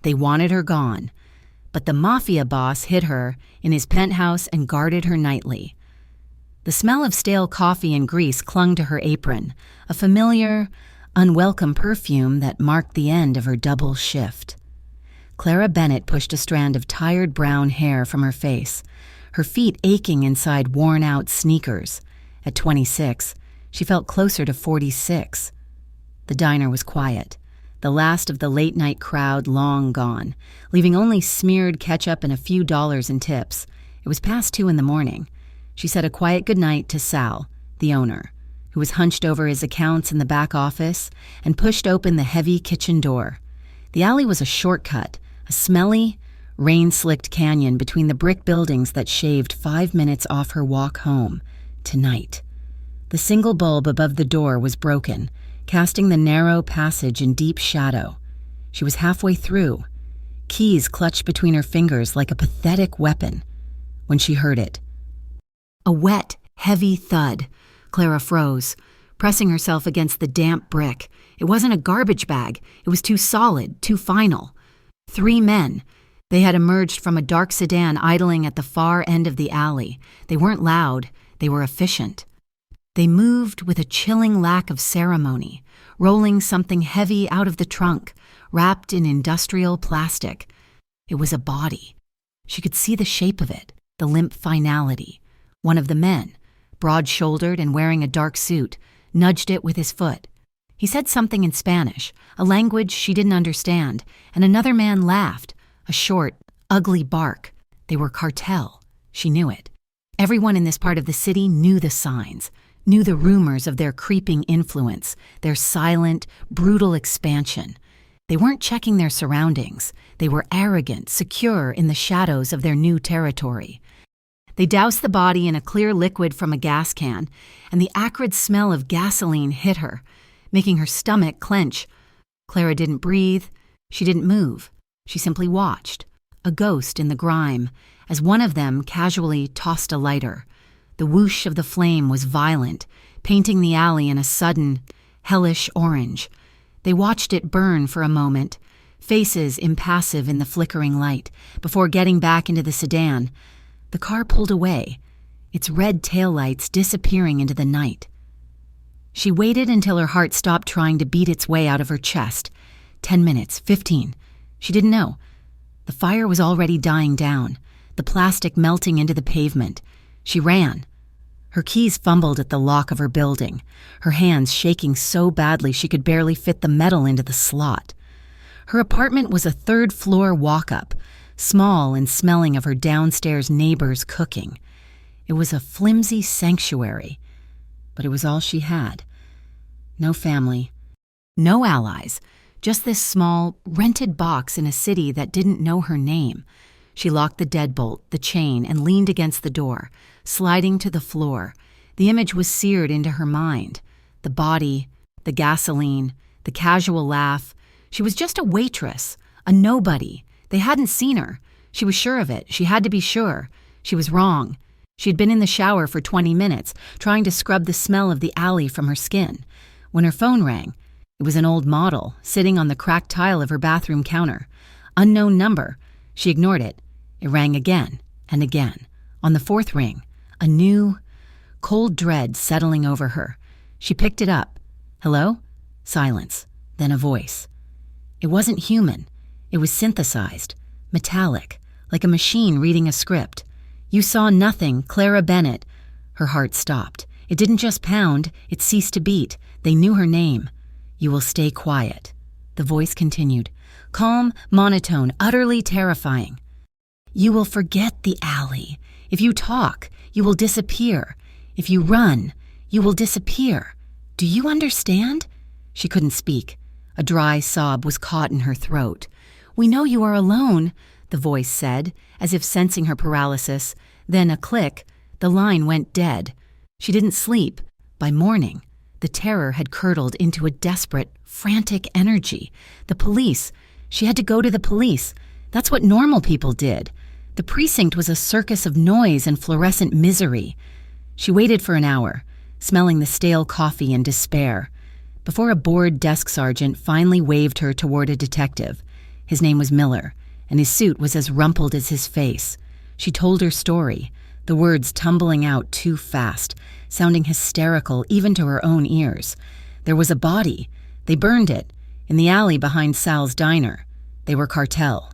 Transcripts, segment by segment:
They wanted her gone. But the mafia boss hid her in his penthouse and guarded her nightly. The smell of stale coffee and grease clung to her apron, a familiar, unwelcome perfume that marked the end of her double shift. Clara Bennett pushed a strand of tired brown hair from her face, her feet aching inside worn-out sneakers. At 26, she felt closer to 46. The diner was quiet, the last of the late-night crowd long gone, leaving only smeared ketchup and a few dollars in tips. It was past 2 in the morning. She said a quiet goodnight to Sal, the owner, who was hunched over his accounts in the back office, and pushed open the heavy kitchen door. The alley was a shortcut, a smelly, rain-slicked canyon between the brick buildings that shaved 5 minutes off her walk home. Tonight. The single bulb above the door was broken, casting the narrow passage in deep shadow. She was halfway through, keys clutched between her fingers like a pathetic weapon, when she heard it. A wet, heavy thud. Clara froze, pressing herself against the damp brick. It wasn't a garbage bag. It was too solid, too final. 3 men. They had emerged from a dark sedan idling at the far end of the alley. They weren't loud. They were efficient. They moved with a chilling lack of ceremony, rolling something heavy out of the trunk, wrapped in industrial plastic. It was a body. She could see the shape of it, the limp finality. One of the men, broad-shouldered and wearing a dark suit, nudged it with his foot. He said something in Spanish, a language she didn't understand, and another man laughed, a short, ugly bark. They were cartel. She knew it. Everyone in this part of the city knew the signs, knew the rumors of their creeping influence, their silent, brutal expansion. They weren't checking their surroundings. They were arrogant, secure in the shadows of their new territory. They doused the body in a clear liquid from a gas can, and the acrid smell of gasoline hit her, making her stomach clench. Clara didn't breathe. She didn't move. She simply watched, a ghost in the grime, as one of them casually tossed a lighter. The whoosh of the flame was violent, painting the alley in a sudden, hellish orange. They watched it burn for a moment, faces impassive in the flickering light, before getting back into the sedan. The car pulled away, its red taillights disappearing into the night. She waited until her heart stopped trying to beat its way out of her chest. 10 minutes, 15. She didn't know. The fire was already dying down, the plastic melting into the pavement. She ran. Her keys fumbled at the lock of her building, her hands shaking so badly she could barely fit the metal into the slot. Her apartment was a 3rd-floor walk-up, small and smelling of her downstairs neighbor's cooking. It was a flimsy sanctuary, but it was all she had. No family, no allies, just this small, rented box in a city that didn't know her name. She locked the deadbolt, the chain, and leaned against the door, sliding to the floor. The image was seared into her mind. The body, the gasoline, the casual laugh. She was just a waitress, a nobody. They hadn't seen her. She was sure of it. She had to be sure. She was wrong. She had been in the shower for 20 minutes, trying to scrub the smell of the alley from her skin. When her phone rang, it was an old model, sitting on the cracked tile of her bathroom counter. Unknown number. She ignored it. It rang again and again. On the 4th ring, a new, cold dread settling over her. She picked it up. Hello? Silence. Then a voice. It wasn't human. It was synthesized, metallic, like a machine reading a script. You saw nothing, Clara Bennett. Her heart stopped. It didn't just pound, it ceased to beat. They knew her name. You will stay quiet. The voice continued, calm, monotone, utterly terrifying. You will forget the alley. If you talk, you will disappear. If you run, you will disappear. Do you understand? She couldn't speak. A dry sob was caught in her throat. We know you are alone, the voice said, as if sensing her paralysis. Then a click. The line went dead. She didn't sleep. By morning, the terror had curdled into a desperate, frantic energy. The police. She had to go to the police. That's what normal people did. The precinct was a circus of noise and fluorescent misery. She waited for an hour, smelling the stale coffee in despair, before a bored desk sergeant finally waved her toward a detective. His name was Miller, and his suit was as rumpled as his face. She told her story, the words tumbling out too fast, sounding hysterical even to her own ears. There was a body. They burned it, in the alley behind Sal's diner. They were cartel.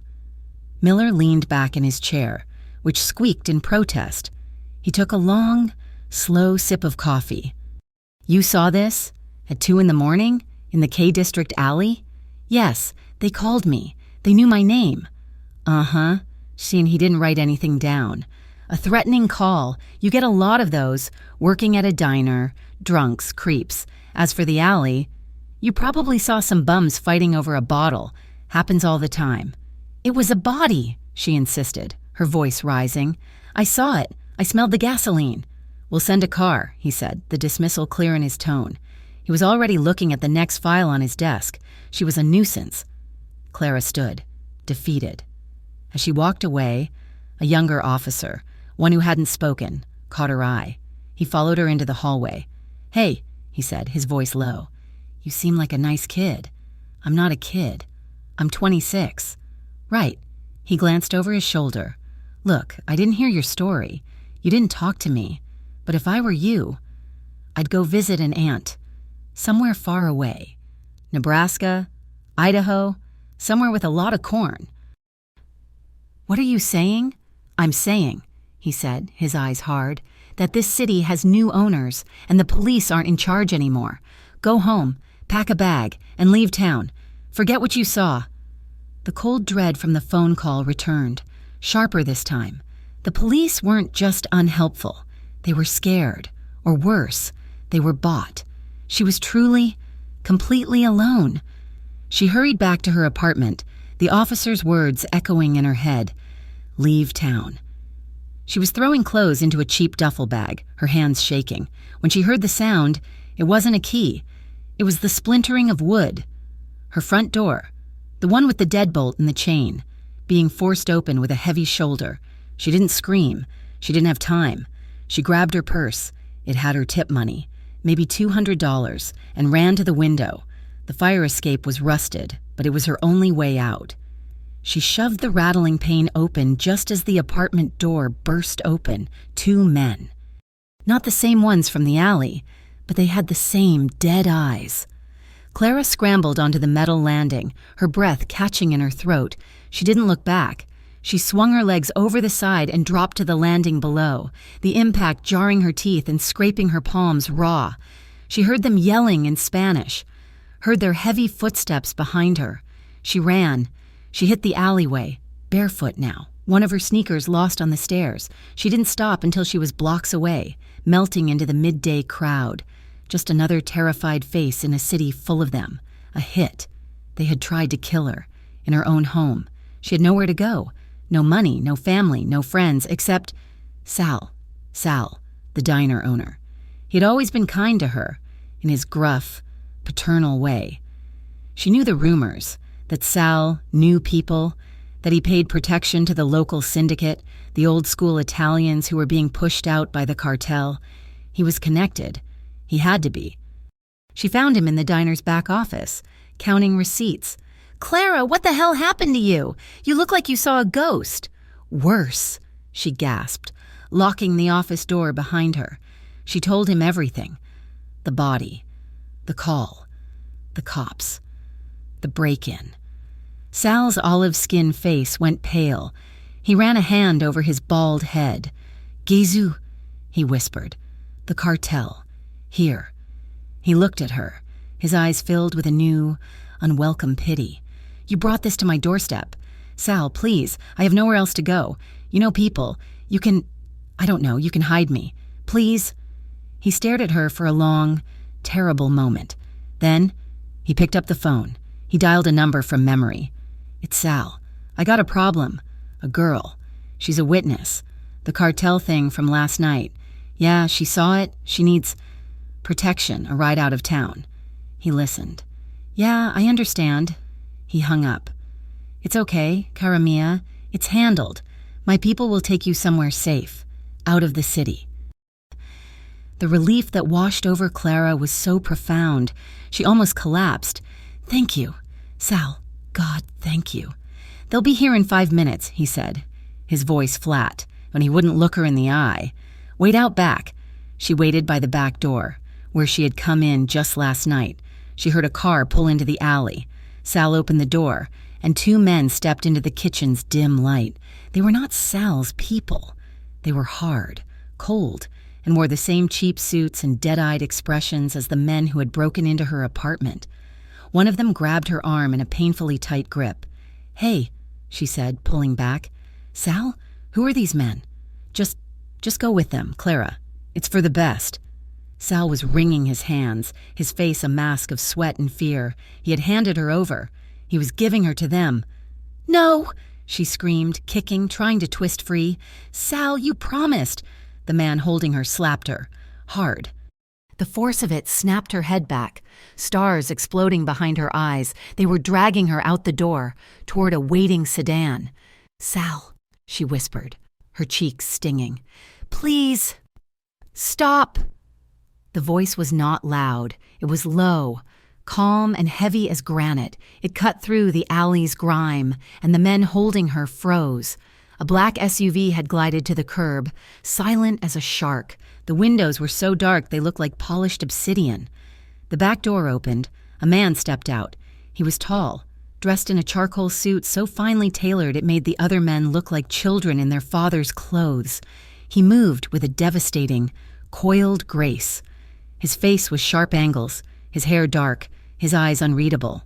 Miller leaned back in his chair, which squeaked in protest. He took a long, slow sip of coffee. "You saw this? At 2 a.m? In the K District alley?" "Yes, they called me. They knew my name." "Uh-huh." He didn't write anything down. "A threatening call. You get a lot of those, working at a diner, drunks, creeps. As for the alley, you probably saw some bums fighting over a bottle. Happens all the time." "It was a body," she insisted, her voice rising. "I saw it. I smelled the gasoline." "We'll send a car," he said, the dismissal clear in his tone. He was already looking at the next file on his desk. She was a nuisance. Clara stood, defeated. As she walked away, a younger officer, one who hadn't spoken, caught her eye. He followed her into the hallway. "Hey," he said, his voice low. "You seem like a nice kid." "I'm not a kid. I'm 26. "Right." He glanced over his shoulder. "Look, I didn't hear your story. You didn't talk to me. But if I were you, I'd go visit an aunt. Somewhere far away. Nebraska, Idaho, somewhere with a lot of corn." "What are you saying?" "I'm saying," he said, his eyes hard, "that this city has new owners and the police aren't in charge anymore. Go home, pack a bag, and leave town. Forget what you saw." The cold dread from the phone call returned, sharper this time. The police weren't just unhelpful. They were scared, or worse, they were bought. She was truly, completely alone. She hurried back to her apartment, the officer's words echoing in her head. Leave town. She was throwing clothes into a cheap duffel bag, her hands shaking. When she heard the sound, it wasn't a key. It was the splintering of wood. Her front door, the one with the deadbolt and the chain, being forced open with a heavy shoulder. She didn't scream. She didn't have time. She grabbed her purse. It had her tip money, maybe $200, and ran to the window. The fire escape was rusted, but it was her only way out. She shoved the rattling pane open just as the apartment door burst open. 2 men. Not the same ones from the alley, but they had the same dead eyes. Clara scrambled onto the metal landing, her breath catching in her throat. She didn't look back. She swung her legs over the side and dropped to the landing below, the impact jarring her teeth and scraping her palms raw. She heard them yelling in Spanish, heard their heavy footsteps behind her. She ran. She hit the alleyway, barefoot now, one of her sneakers lost on the stairs. She didn't stop until she was blocks away, melting into the midday crowd. Just another terrified face in a city full of them. A hit. They had tried to kill her, in her own home. She had nowhere to go. No money, no family, no friends, except Sal, the diner owner. He had always been kind to her, in his gruff, paternal way. She knew the rumors, that Sal knew people, that he paid protection to the local syndicate, the old-school Italians who were being pushed out by the cartel. He was connected. He had to be. She found him in the diner's back office, counting receipts. "Clara, what the hell happened to you? You look like you saw a ghost." "Worse," she gasped, locking the office door behind her. She told him everything. The body, the call, the cops, the break-in. Sal's olive-skin face went pale. He ran a hand over his bald head. "Gezu," he whispered. "The cartel. Here." He looked at her, his eyes filled with a new, unwelcome pity. "You brought this to my doorstep. Sal, please, I have nowhere else to go. You know people. You can hide me. Please." He stared at her for a long, terrible moment. Then, he picked up the phone. He dialed a number from memory. "It's Sal. I got a problem. A girl. She's a witness. The cartel thing from last night. Yeah, she saw it. She needs protection, a ride out of town." He listened. "Yeah, I understand." He hung up. "It's okay, cara mia. It's handled. My people will take you somewhere safe, out of the city." The relief that washed over Clara was so profound, she almost collapsed. "Thank you, Sal. God, thank you." "They'll be here in 5 minutes," he said, his voice flat, when he wouldn't look her in the eye. "Wait out back." She waited by the back door, where she had come in just last night. She heard a car pull into the alley. Sal opened the door, and 2 men stepped into the kitchen's dim light. They were not Sal's people. They were hard, cold, and wore the same cheap suits and dead-eyed expressions as the men who had broken into her apartment. One of them grabbed her arm in a painfully tight grip. "Hey," she said, pulling back. "Sal, who are these men?" Just go with them, Clara. It's for the best." Sal was wringing his hands, his face a mask of sweat and fear. He had handed her over. He was giving her to them. "No!" she screamed, kicking, trying to twist free. "Sal, you promised!" The man holding her slapped her, hard. The force of it snapped her head back, stars exploding behind her eyes. They were dragging her out the door, toward a waiting sedan. "Sal," she whispered, her cheeks stinging. "Please, stop." The voice was not loud. It was low, calm and heavy as granite. It cut through the alley's grime, and the men holding her froze. A black SUV had glided to the curb, silent as a shark. The windows were so dark they looked like polished obsidian. The back door opened. A man stepped out. He was tall, dressed in a charcoal suit so finely tailored it made the other men look like children in their father's clothes. He moved with a devastating, coiled grace. His face was sharp angles, his hair dark, his eyes unreadable.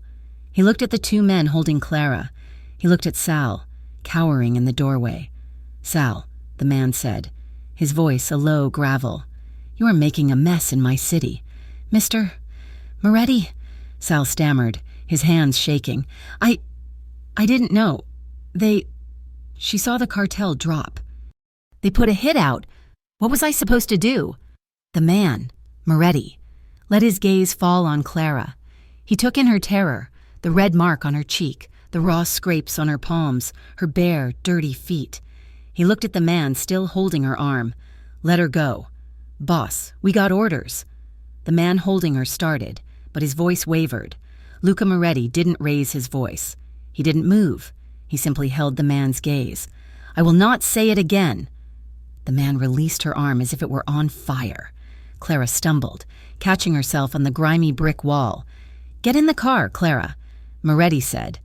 He looked at the 2 men holding Clara. He looked at Sal, cowering in the doorway. "Sal," the man said, his voice a low gravel, "you are making a mess in my city." "Mr. Moretti," Sal stammered, his hands shaking. I didn't know. She saw the cartel drop. They put a hit out. What was I supposed to do?" The man, Moretti, let his gaze fall on Clara. He took in her terror, the red mark on her cheek, the raw scrapes on her palms, her bare, dirty feet. He looked at the man still holding her arm. "Let her go." "Boss, we got orders." The man holding her started, but his voice wavered. Luca Moretti didn't raise his voice. He didn't move. He simply held the man's gaze. "I will not say it again." The man released her arm as if it were on fire. Clara stumbled, catching herself on the grimy brick wall. "Get in the car, Clara," Moretti said.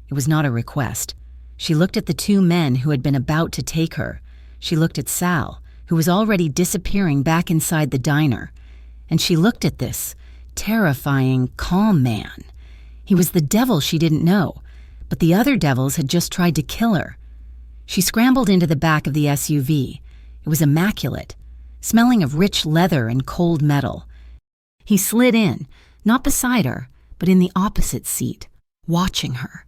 It was not a request. She looked at the 2 men who had been about to take her. She looked at Sal, who was already disappearing back inside the diner. And she looked at this terrifying, calm man. He was the devil she didn't know, but the other devils had just tried to kill her. She scrambled into the back of the SUV. It was immaculate, smelling of rich leather and cold metal. He slid in, not beside her, but in the opposite seat, watching her.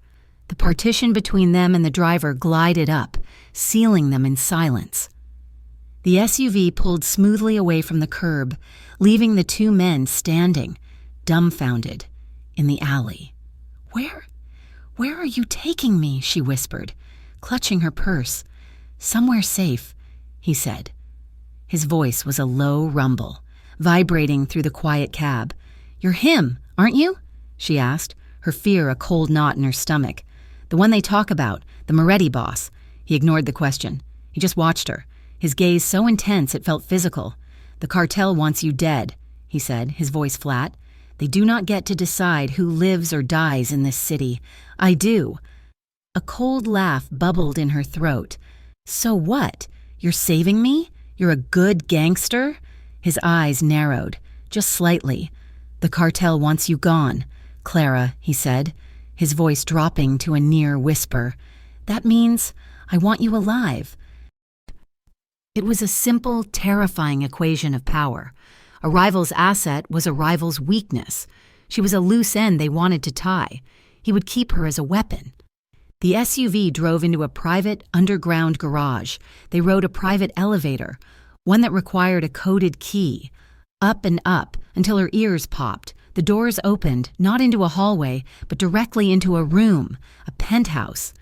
The partition between them and the driver glided up, sealing them in silence. The SUV pulled smoothly away from the curb, leaving the 2 men standing, dumbfounded, in the alley. Where are you taking me?" she whispered, clutching her purse. "Somewhere safe," he said. His voice was a low rumble, vibrating through the quiet cab. "You're him, aren't you?" she asked, her fear a cold knot in her stomach. "The one they talk about, the Moretti boss." He ignored the question. He just watched her, his gaze so intense it felt physical. "The cartel wants you dead," he said, his voice flat. "They do not get to decide who lives or dies in this city. I do." A cold laugh bubbled in her throat. "So what? You're saving me? You're a good gangster?" His eyes narrowed, just slightly. "The cartel wants you gone, Clara," he said, his voice dropping to a near whisper. "That means I want you alive." It was a simple, terrifying equation of power. A rival's asset was a rival's weakness. She was a loose end they wanted to tie. He would keep her as a weapon. The SUV drove into a private, underground garage. They rode a private elevator, one that required a coded key. Up and up, until her ears popped. The doors opened, not into a hallway, but directly into a room, a penthouse.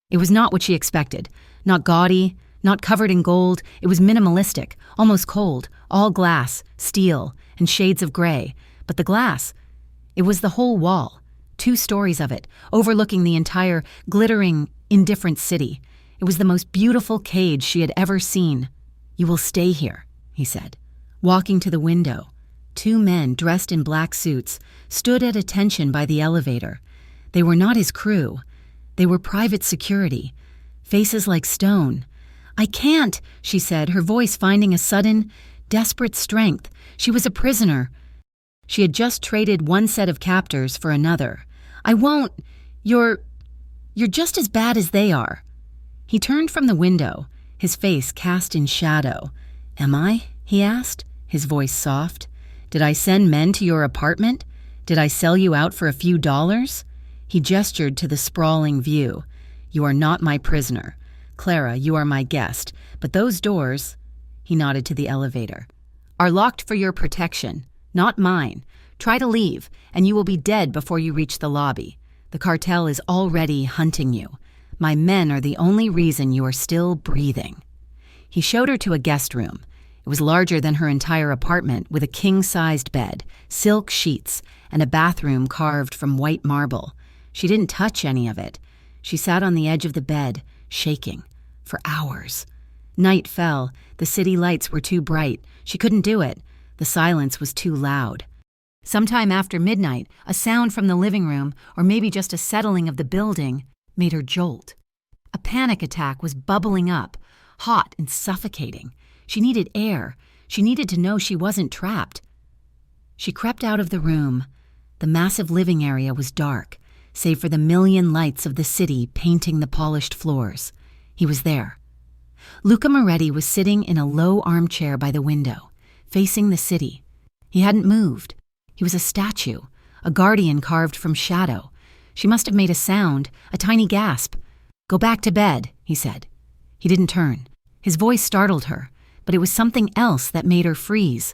It was not what she expected. Not gaudy, not covered in gold. It was minimalistic, almost cold, all glass, steel, and shades of gray. But the glass, it was the whole wall, 2 stories of it, overlooking the entire glittering, indifferent city. It was the most beautiful cage she had ever seen. "You will stay here," he said. Walking to the window, two men dressed in black suits stood at attention by the elevator. They were not his crew. They were private security, faces like stone. "I can't," she said, her voice finding a sudden, desperate strength. She was a prisoner. She had just traded one set of captors for another. "I won't. You're just as bad as they are." He turned from the window, his face cast in shadow. "Am I?" he asked, his voice soft. "Did I send men to your apartment? Did I sell you out for a few dollars?" He gestured to the sprawling view. "You are not my prisoner. Clara, you are my guest. But those doors," he nodded to the elevator, "are locked for your protection, not mine. Try to leave, and you will be dead before you reach the lobby. The cartel is already hunting you. My men are the only reason you are still breathing." He showed her to a guest room. It was larger than her entire apartment, with a king-sized bed, silk sheets, and a bathroom carved from white marble. She didn't touch any of it. She sat on the edge of the bed, shaking, for hours. Night fell. The city lights were too bright. She couldn't do it. The silence was too loud. Sometime after midnight, a sound from the living room, or maybe just a settling of the building, made her jolt. A panic attack was bubbling up, hot and suffocating. She needed air. She needed to know she wasn't trapped. She crept out of the room. The massive living area was dark, save for the million lights of the city painting the polished floors. He was there. Luca Moretti was sitting in a low armchair by the window, facing the city. He hadn't moved. He was a statue, a guardian carved from shadow. She must have made a sound, a tiny gasp. "Go back to bed," he said. He didn't turn. His voice startled her, but it was something else that made her freeze.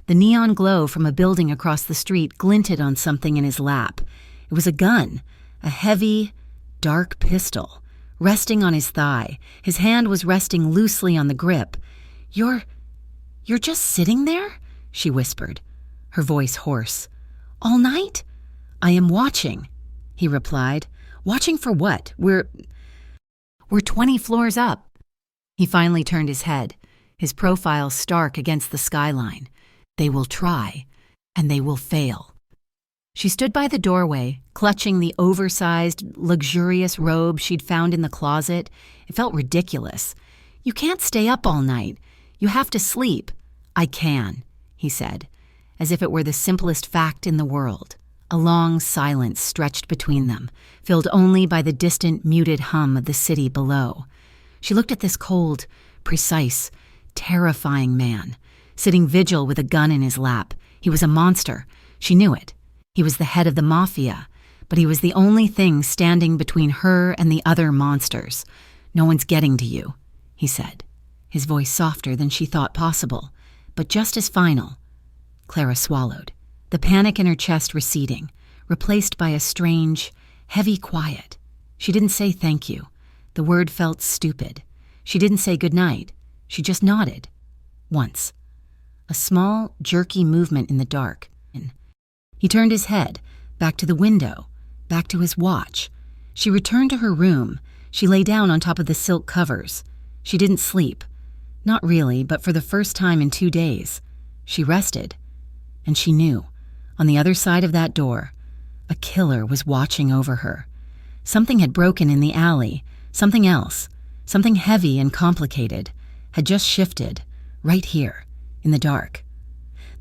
The neon glow from a building across the street glinted on something in his lap. It was a gun, a heavy, dark pistol, resting on his thigh. His hand was resting loosely on the grip. You're just sitting there?" she whispered, her voice hoarse. "All night?" "I am watching," he replied. "Watching for what? We're 20 floors up." He finally turned his head, his profile stark against the skyline. "They will try, and they will fail." She stood by the doorway, clutching the oversized, luxurious robe she'd found in the closet. It felt ridiculous. "You can't stay up all night. You have to sleep." "I can," he said, as if it were the simplest fact in the world. A long silence stretched between them, filled only by the distant, muted hum of the city below. She looked at this cold, precise, terrifying man, sitting vigil with a gun in his lap. He was a monster. She knew it. He was the head of the Mafia, but he was the only thing standing between her and the other monsters. "No one's getting to you," he said, his voice softer than she thought possible, but just as final. Clara swallowed, the panic in her chest receding, replaced by a strange, heavy quiet. She didn't say thank you. The word felt stupid. She didn't say goodnight. She just nodded. Once. A small, jerky movement in the dark. He turned his head, back to the window, back to his watch. She returned to her room. She lay down on top of the silk covers. She didn't sleep. Not really, but for the first time in 2 days. She rested. And she knew, on the other side of that door, a killer was watching over her. Something had broken in the alley. Something else, something heavy and complicated, had just shifted, right here, in the dark.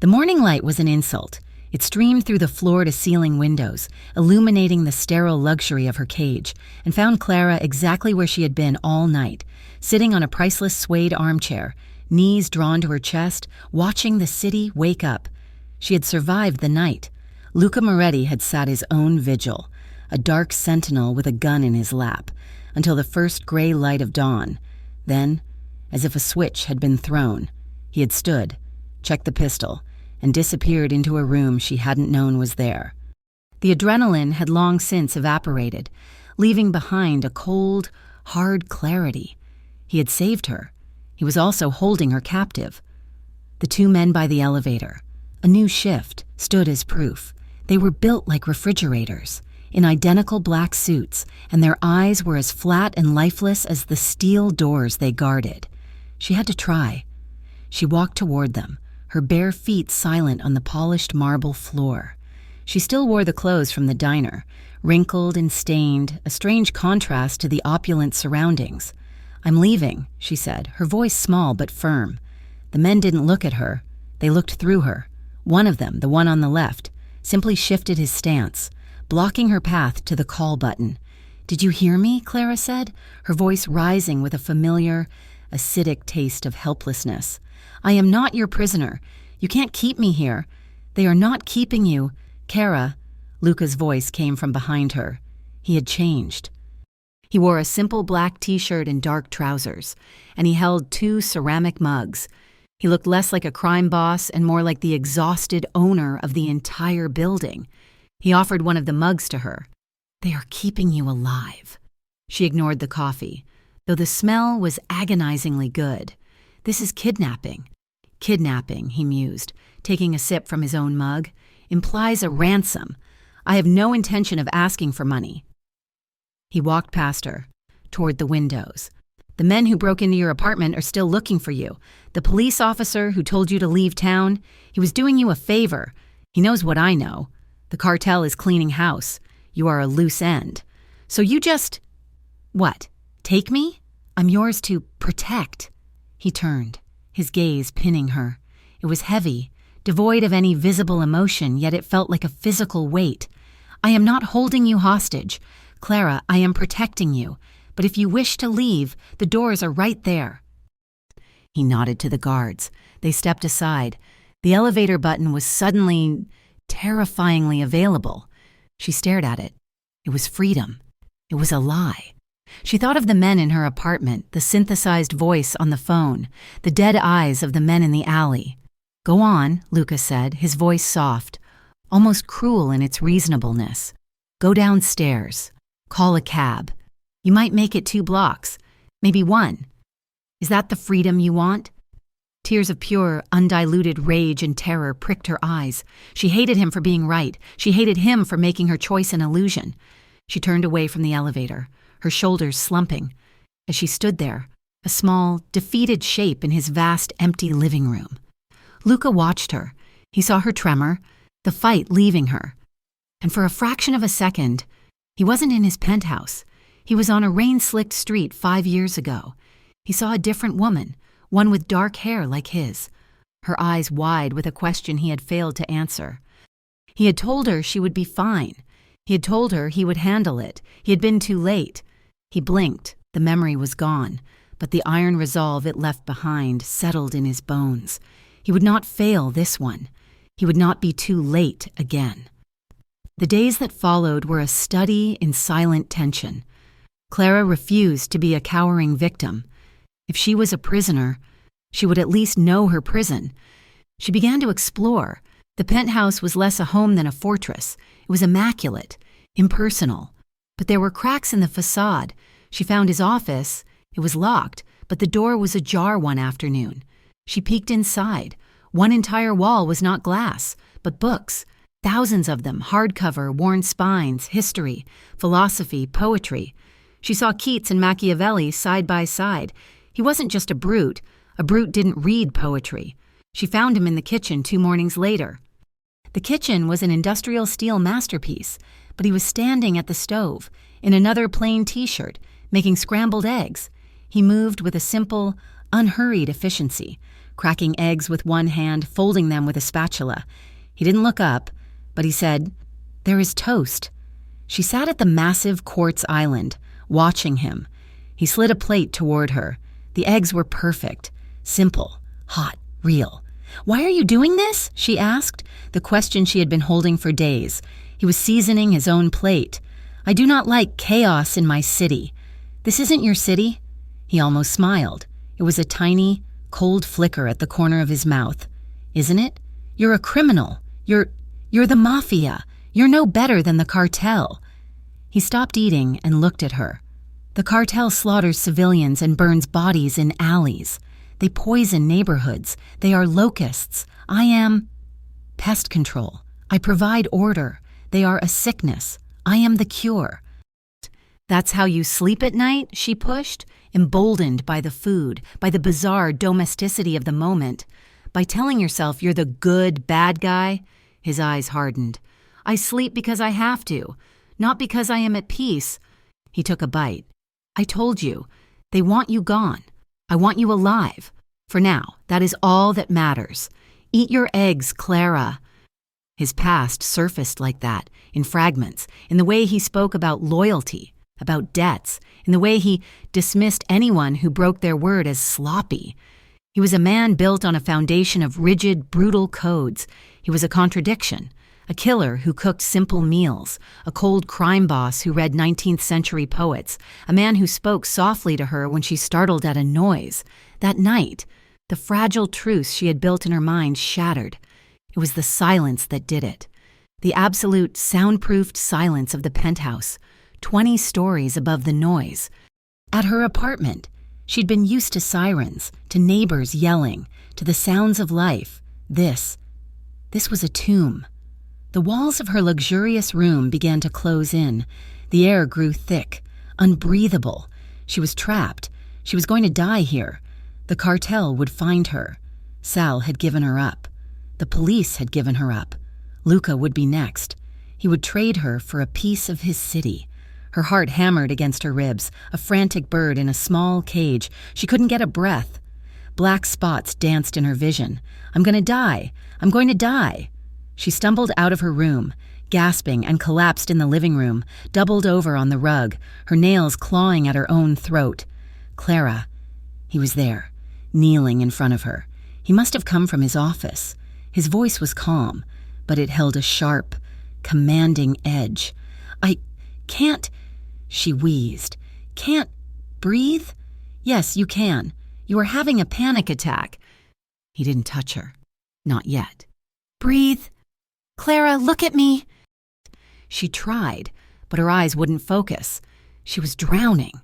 The morning light was an insult. It streamed through the floor-to-ceiling windows, illuminating the sterile luxury of her cage, and found Clara exactly where she had been all night, sitting on a priceless suede armchair, knees drawn to her chest, watching the city wake up. She had survived the night. Luca Moretti had sat his own vigil, a dark sentinel with a gun in his lap, until the first gray light of dawn. Then, as if a switch had been thrown, he had stood, checked the pistol, and disappeared into a room she hadn't known was there. The adrenaline had long since evaporated, leaving behind a cold, hard clarity. He had saved her. He was also holding her captive. The two men by the elevator, a new shift, stood as proof. They were built like refrigerators, in identical black suits, and their eyes were as flat and lifeless as the steel doors they guarded. She had to try. She walked toward them, her bare feet silent on the polished marble floor. She still wore the clothes from the diner, wrinkled and stained, a strange contrast to the opulent surroundings. "I'm leaving," she said, her voice small but firm. The men didn't look at her. They looked through her. One of them, the one on the left, simply shifted his stance, blocking her path to the call button. "Did you hear me?" Clara said, her voice rising with a familiar, acidic taste of helplessness. "I am not your prisoner. You can't keep me here. They are not keeping you. Kara." Luca's voice came from behind her. He had changed. He wore a simple black t-shirt and dark trousers, and he held 2 ceramic mugs. He looked less like a crime boss and more like the exhausted owner of the entire building. He offered one of the mugs to her. "They are keeping you alive." She ignored the coffee, though the smell was agonizingly good. "This is kidnapping." "Kidnapping," he mused, taking a sip from his own mug, "implies a ransom. I have no intention of asking for money." He walked past her, toward the windows. "The men who broke into your apartment are still looking for you. The police officer who told you to leave town, he was doing you a favor. He knows what I know. The cartel is cleaning house. You are a loose end. So you just... What? Take me? I'm yours to protect." He turned, his gaze pinning her. It was heavy, devoid of any visible emotion, yet it felt like a physical weight. "I am not holding you hostage. Clara, I am protecting you. But if you wish to leave, the doors are right there." He nodded to the guards. They stepped aside. The elevator button was suddenly, terrifyingly available. She stared at it. It was freedom. It was a lie. She thought of the men in her apartment, the synthesized voice on the phone, the dead eyes of the men in the alley. "Go on," Luca said, his voice soft, almost cruel in its reasonableness. "Go downstairs. Call a cab. You might make it 2 blocks, maybe 1. Is that the freedom you want?" Tears of pure, undiluted rage and terror pricked her eyes. She hated him for being right. She hated him for making her choice an illusion. She turned away from the elevator, her shoulders slumping. As she stood there, a small, defeated shape in his vast, empty living room. Luca watched her. He saw her tremor, the fight leaving her. And for a fraction of a second, he wasn't in his penthouse. He was on a rain-slicked street 5 years ago. He saw a different woman, one with dark hair like his, her eyes wide with a question he had failed to answer. He had told her she would be fine. He had told her he would handle it. He had been too late. He blinked. The memory was gone, but the iron resolve it left behind settled in his bones. He would not fail this one. He would not be too late again. The days that followed were a study in silent tension. Clara refused to be a cowering victim. If she was a prisoner, she would at least know her prison. She began to explore. The penthouse was less a home than a fortress. It was immaculate, impersonal. But there were cracks in the facade. She found his office. It was locked, but the door was ajar one afternoon. She peeked inside. One entire wall was not glass, but books. Thousands of them, hardcover, worn spines, history, philosophy, poetry. She saw Keats and Machiavelli side by side. He wasn't just a brute. A brute didn't read poetry. She found him in the kitchen 2 mornings later. The kitchen was an industrial steel masterpiece, but he was standing at the stove, in another plain t-shirt, making scrambled eggs. He moved with a simple, unhurried efficiency, cracking eggs with one hand, folding them with a spatula. He didn't look up, but he said, "There is toast." She sat at the massive quartz island, watching him. He slid a plate toward her. The eggs were perfect, simple, hot, real. "Why are you doing this?" she asked, the question she had been holding for days. He was seasoning his own plate. "I do not like chaos in my city." "This isn't your city?" He almost smiled. It was a tiny, cold flicker at the corner of his mouth. "Isn't it? You're a criminal. You're the mafia. You're no better than the cartel." He stopped eating and looked at her. "The cartel slaughters civilians and burns bodies in alleys. They poison neighborhoods. They are locusts. I am pest control. I provide order. They are a sickness. I am the cure. That's how you sleep at night, she pushed, emboldened by the food, by the bizarre domesticity of the moment. By telling yourself you're the good, bad guy. His eyes hardened. I sleep because I have to, not because I am at peace. He took a bite. I told you, they want you gone. I want you alive. For now, that is all that matters. Eat your eggs, Clara. His past surfaced like that, in fragments, in the way he spoke about loyalty, about debts, in the way he dismissed anyone who broke their word as sloppy. He was a man built on a foundation of rigid, brutal codes. He was a contradiction, a killer who cooked simple meals, a cold crime boss who read 19th century poets, a man who spoke softly to her when she startled at a noise. That night, the fragile truce she had built in her mind shattered. It was the silence that did it. The absolute soundproofed silence of the penthouse, 20 stories above the noise. At her apartment, she'd been used to sirens, to neighbors yelling, to the sounds of life. This was a tomb. The walls of her luxurious room began to close in. The air grew thick, unbreathable. She was trapped. She was going to die here. The cartel would find her. Sal had given her up. The police had given her up. Luca would be next. He would trade her for a piece of his city. Her heart hammered against her ribs, a frantic bird in a small cage. She couldn't get a breath. Black spots danced in her vision. I'm going to die. I'm going to die. She stumbled out of her room, gasping, and collapsed in the living room, doubled over on the rug, her nails clawing at her own throat. Clara. He was there, kneeling in front of her. He must have come from his office. His voice was calm, but it held a sharp, commanding edge. I can't, she wheezed. Can't breathe? Yes, you can. You are having a panic attack. He didn't touch her. Not yet. Breathe. Clara, look at me. She tried, but her eyes wouldn't focus. She was drowning.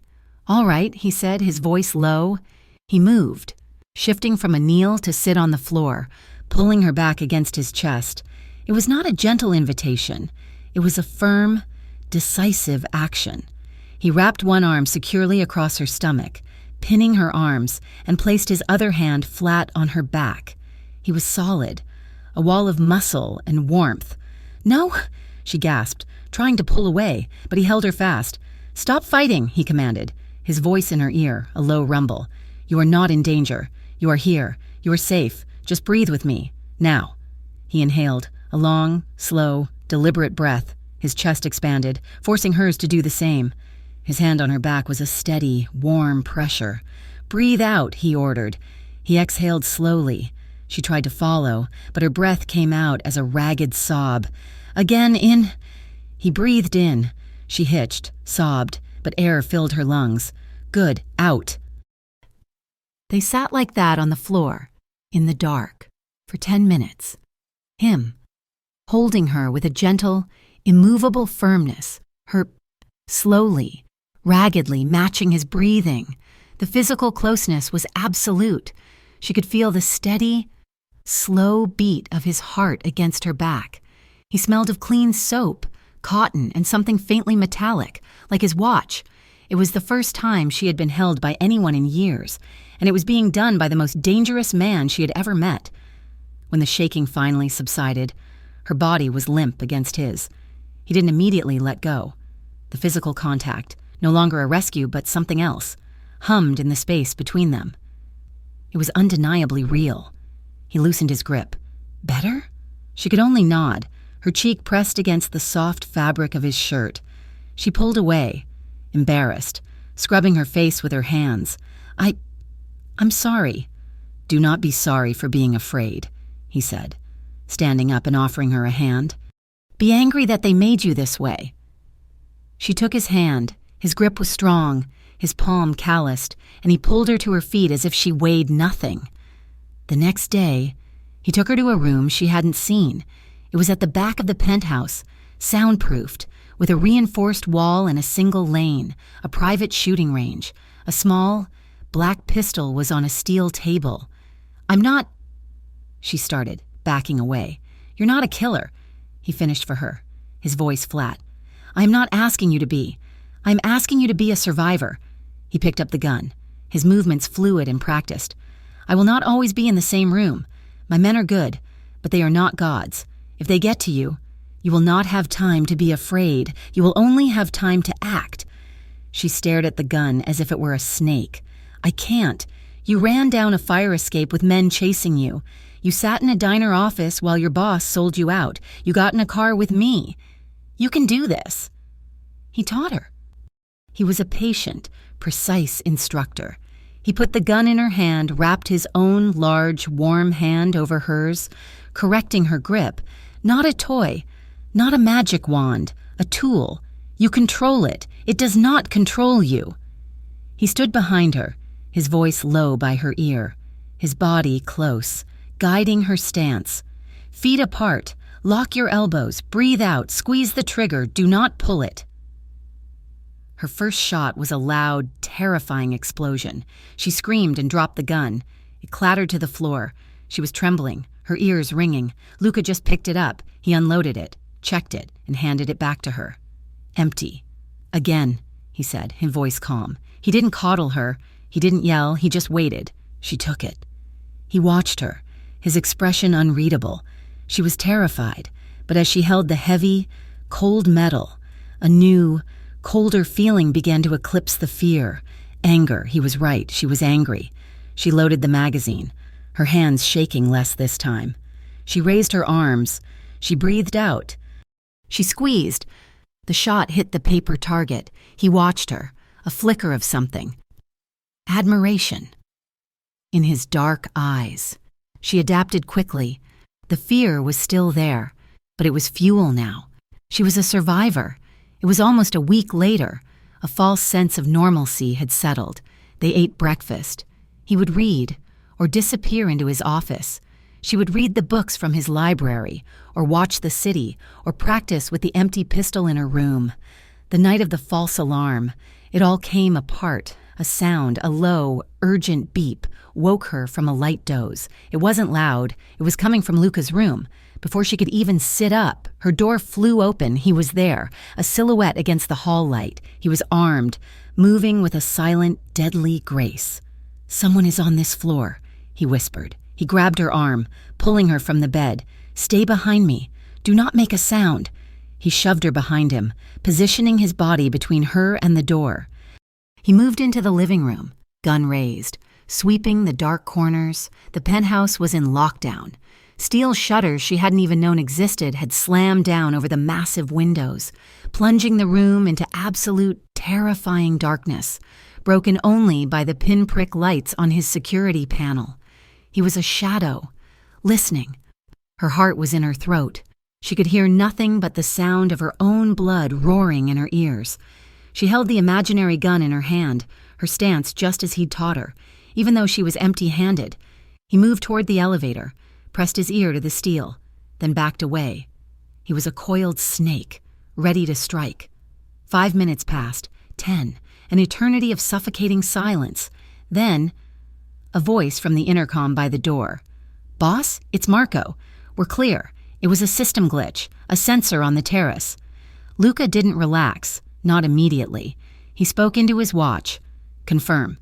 All right, he said, his voice low. He moved, shifting from a kneel to sit on the floor, pulling her back against his chest. It was not a gentle invitation. It was a firm, decisive action. He wrapped one arm securely across her stomach, pinning her arms, and placed his other hand flat on her back. He was solid, a wall of muscle and warmth. No, she gasped, trying to pull away, but he held her fast. Stop fighting, he commanded, his voice in her ear, a low rumble. You are not in danger. You are here. You are safe. Just breathe with me. Now. He inhaled, a long, slow, deliberate breath. His chest expanded, forcing hers to do the same. His hand on her back was a steady, warm pressure. Breathe out, he ordered. He exhaled slowly. She tried to follow, but her breath came out as a ragged sob. Again in. He breathed in. She hitched, sobbed, but air filled her lungs. Good, out. They sat like that on the floor, in the dark, for 10 minutes. Him, holding her with a gentle, immovable firmness, her slowly, raggedly matching his breathing. The physical closeness was absolute. She could feel the steady, slow beat of his heart against her back. He smelled of clean soap, cotton, and something faintly metallic, like his watch. It was the first time she had been held by anyone in years, and it was being done by the most dangerous man she had ever met. When the shaking finally subsided, her body was limp against his. He didn't immediately let go. The physical contact, no longer a rescue but something else, hummed in the space between them. It was undeniably real. He loosened his grip. Better? She could only nod, her cheek pressed against the soft fabric of his shirt. She pulled away, embarrassed, scrubbing her face with her hands. I'm sorry. Do not be sorry for being afraid, he said, standing up and offering her a hand. Be angry that they made you this way. She took his hand. His grip was strong, his palm calloused, and he pulled her to her feet as if she weighed nothing. The next day, he took her to a room she hadn't seen. It was at the back of the penthouse, soundproofed, with a reinforced wall and a single lane, a private shooting range. A small, black pistol was on a steel table. I'm not... She started, backing away. You're not a killer, he finished for her, his voice flat. I'm not asking you to be. I'm asking you to be a survivor." He picked up the gun, his movements fluid and practiced. "I will not always be in the same room. My men are good, but they are not gods. If they get to you, you will not have time to be afraid. You will only have time to act." She stared at the gun as if it were a snake. "I can't. You ran down a fire escape with men chasing you. You sat in a diner office while your boss sold you out. You got in a car with me. You can do this." He taught her. He was a patient, precise instructor. He put the gun in her hand, wrapped his own large, warm hand over hers, correcting her grip. Not a toy, not a magic wand, a tool. You control it. It does not control you. He stood behind her, his voice low by her ear, his body close, guiding her stance. Feet apart, lock your elbows, breathe out, squeeze the trigger, do not pull it. Her first shot was a loud, terrifying explosion. She screamed and dropped the gun. It clattered to the floor. She was trembling, her ears ringing. Luca just picked it up. He unloaded it, checked it, and handed it back to her. "Empty." "Again," he said, his voice calm. He didn't coddle her. He didn't yell. He just waited. She took it. He watched her, his expression unreadable. She was terrified, but as she held the heavy, cold metal, a new, colder feeling began to eclipse the fear. Anger, he was right, she was angry. She loaded the magazine, her hands shaking less this time. She raised her arms. She breathed out. She squeezed. The shot hit the paper target. He watched her, a flicker of something. Admiration. In his dark eyes. She adapted quickly. The fear was still there, but it was fuel now. She was a survivor. It was almost a week later. A false sense of normalcy had settled. They ate breakfast. He would read, or disappear into his office. She would read the books from his library, or watch the city, or practice with the empty pistol in her room. The night of the false alarm, it all came apart. A sound, a low, urgent beep, woke her from a light doze. It wasn't loud. It was coming from Luca's room. Before she could even sit up, her door flew open. He was there, a silhouette against the hall light. He was armed, moving with a silent, deadly grace. "Someone is on this floor," he whispered. He grabbed her arm, pulling her from the bed. "Stay behind me. Do not make a sound." He shoved her behind him, positioning his body between her and the door. He moved into the living room, gun raised, sweeping the dark corners. The penthouse was in lockdown. Steel shutters she hadn't even known existed had slammed down over the massive windows, plunging the room into absolute, terrifying darkness, broken only by the pinprick lights on his security panel. He was a shadow, listening. Her heart was in her throat. She could hear nothing but the sound of her own blood roaring in her ears. She held the imaginary gun in her hand, her stance just as he'd taught her, even though she was empty-handed. He moved toward the elevator, pressed his ear to the steel, then backed away. He was a coiled snake, ready to strike. 5 minutes passed, 10, an eternity of suffocating silence. Then, a voice from the intercom by the door. "Boss, it's Marco. We're clear. It was a system glitch, a sensor on the terrace." Luca didn't relax, not immediately. He spoke into his watch. "Confirm."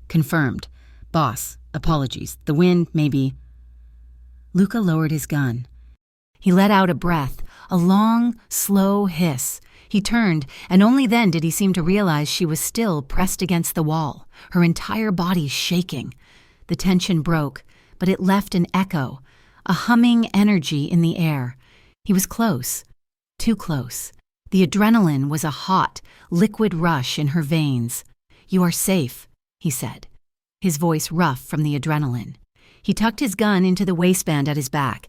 "Confirmed. Boss, apologies. The wind, maybe." Luca lowered his gun. He let out a breath, a long, slow hiss. He turned, and only then did he seem to realize she was still pressed against the wall, her entire body shaking. The tension broke, but it left an echo, a humming energy in the air. He was close, too close. The adrenaline was a hot, liquid rush in her veins. "You are safe," he said, his voice rough from the adrenaline. He tucked his gun into the waistband at his back.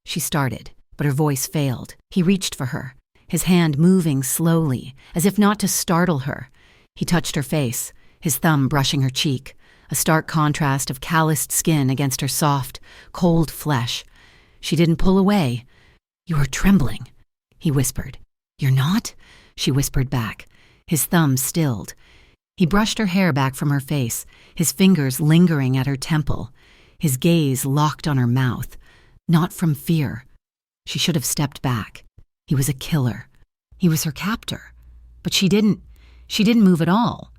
She started, but her voice failed. He reached for her, his hand moving slowly, as if not to startle her. He touched her face, his thumb brushing her cheek, a stark contrast of calloused skin against her soft, cold flesh. She didn't pull away. "You are trembling," he whispered. "You're not?" she whispered back. His thumb stilled. He brushed her hair back from her face, his fingers lingering at her temple, his gaze locked on her mouth. Not from fear. She should have stepped back. He was a killer. He was her captor. But she didn't move at all.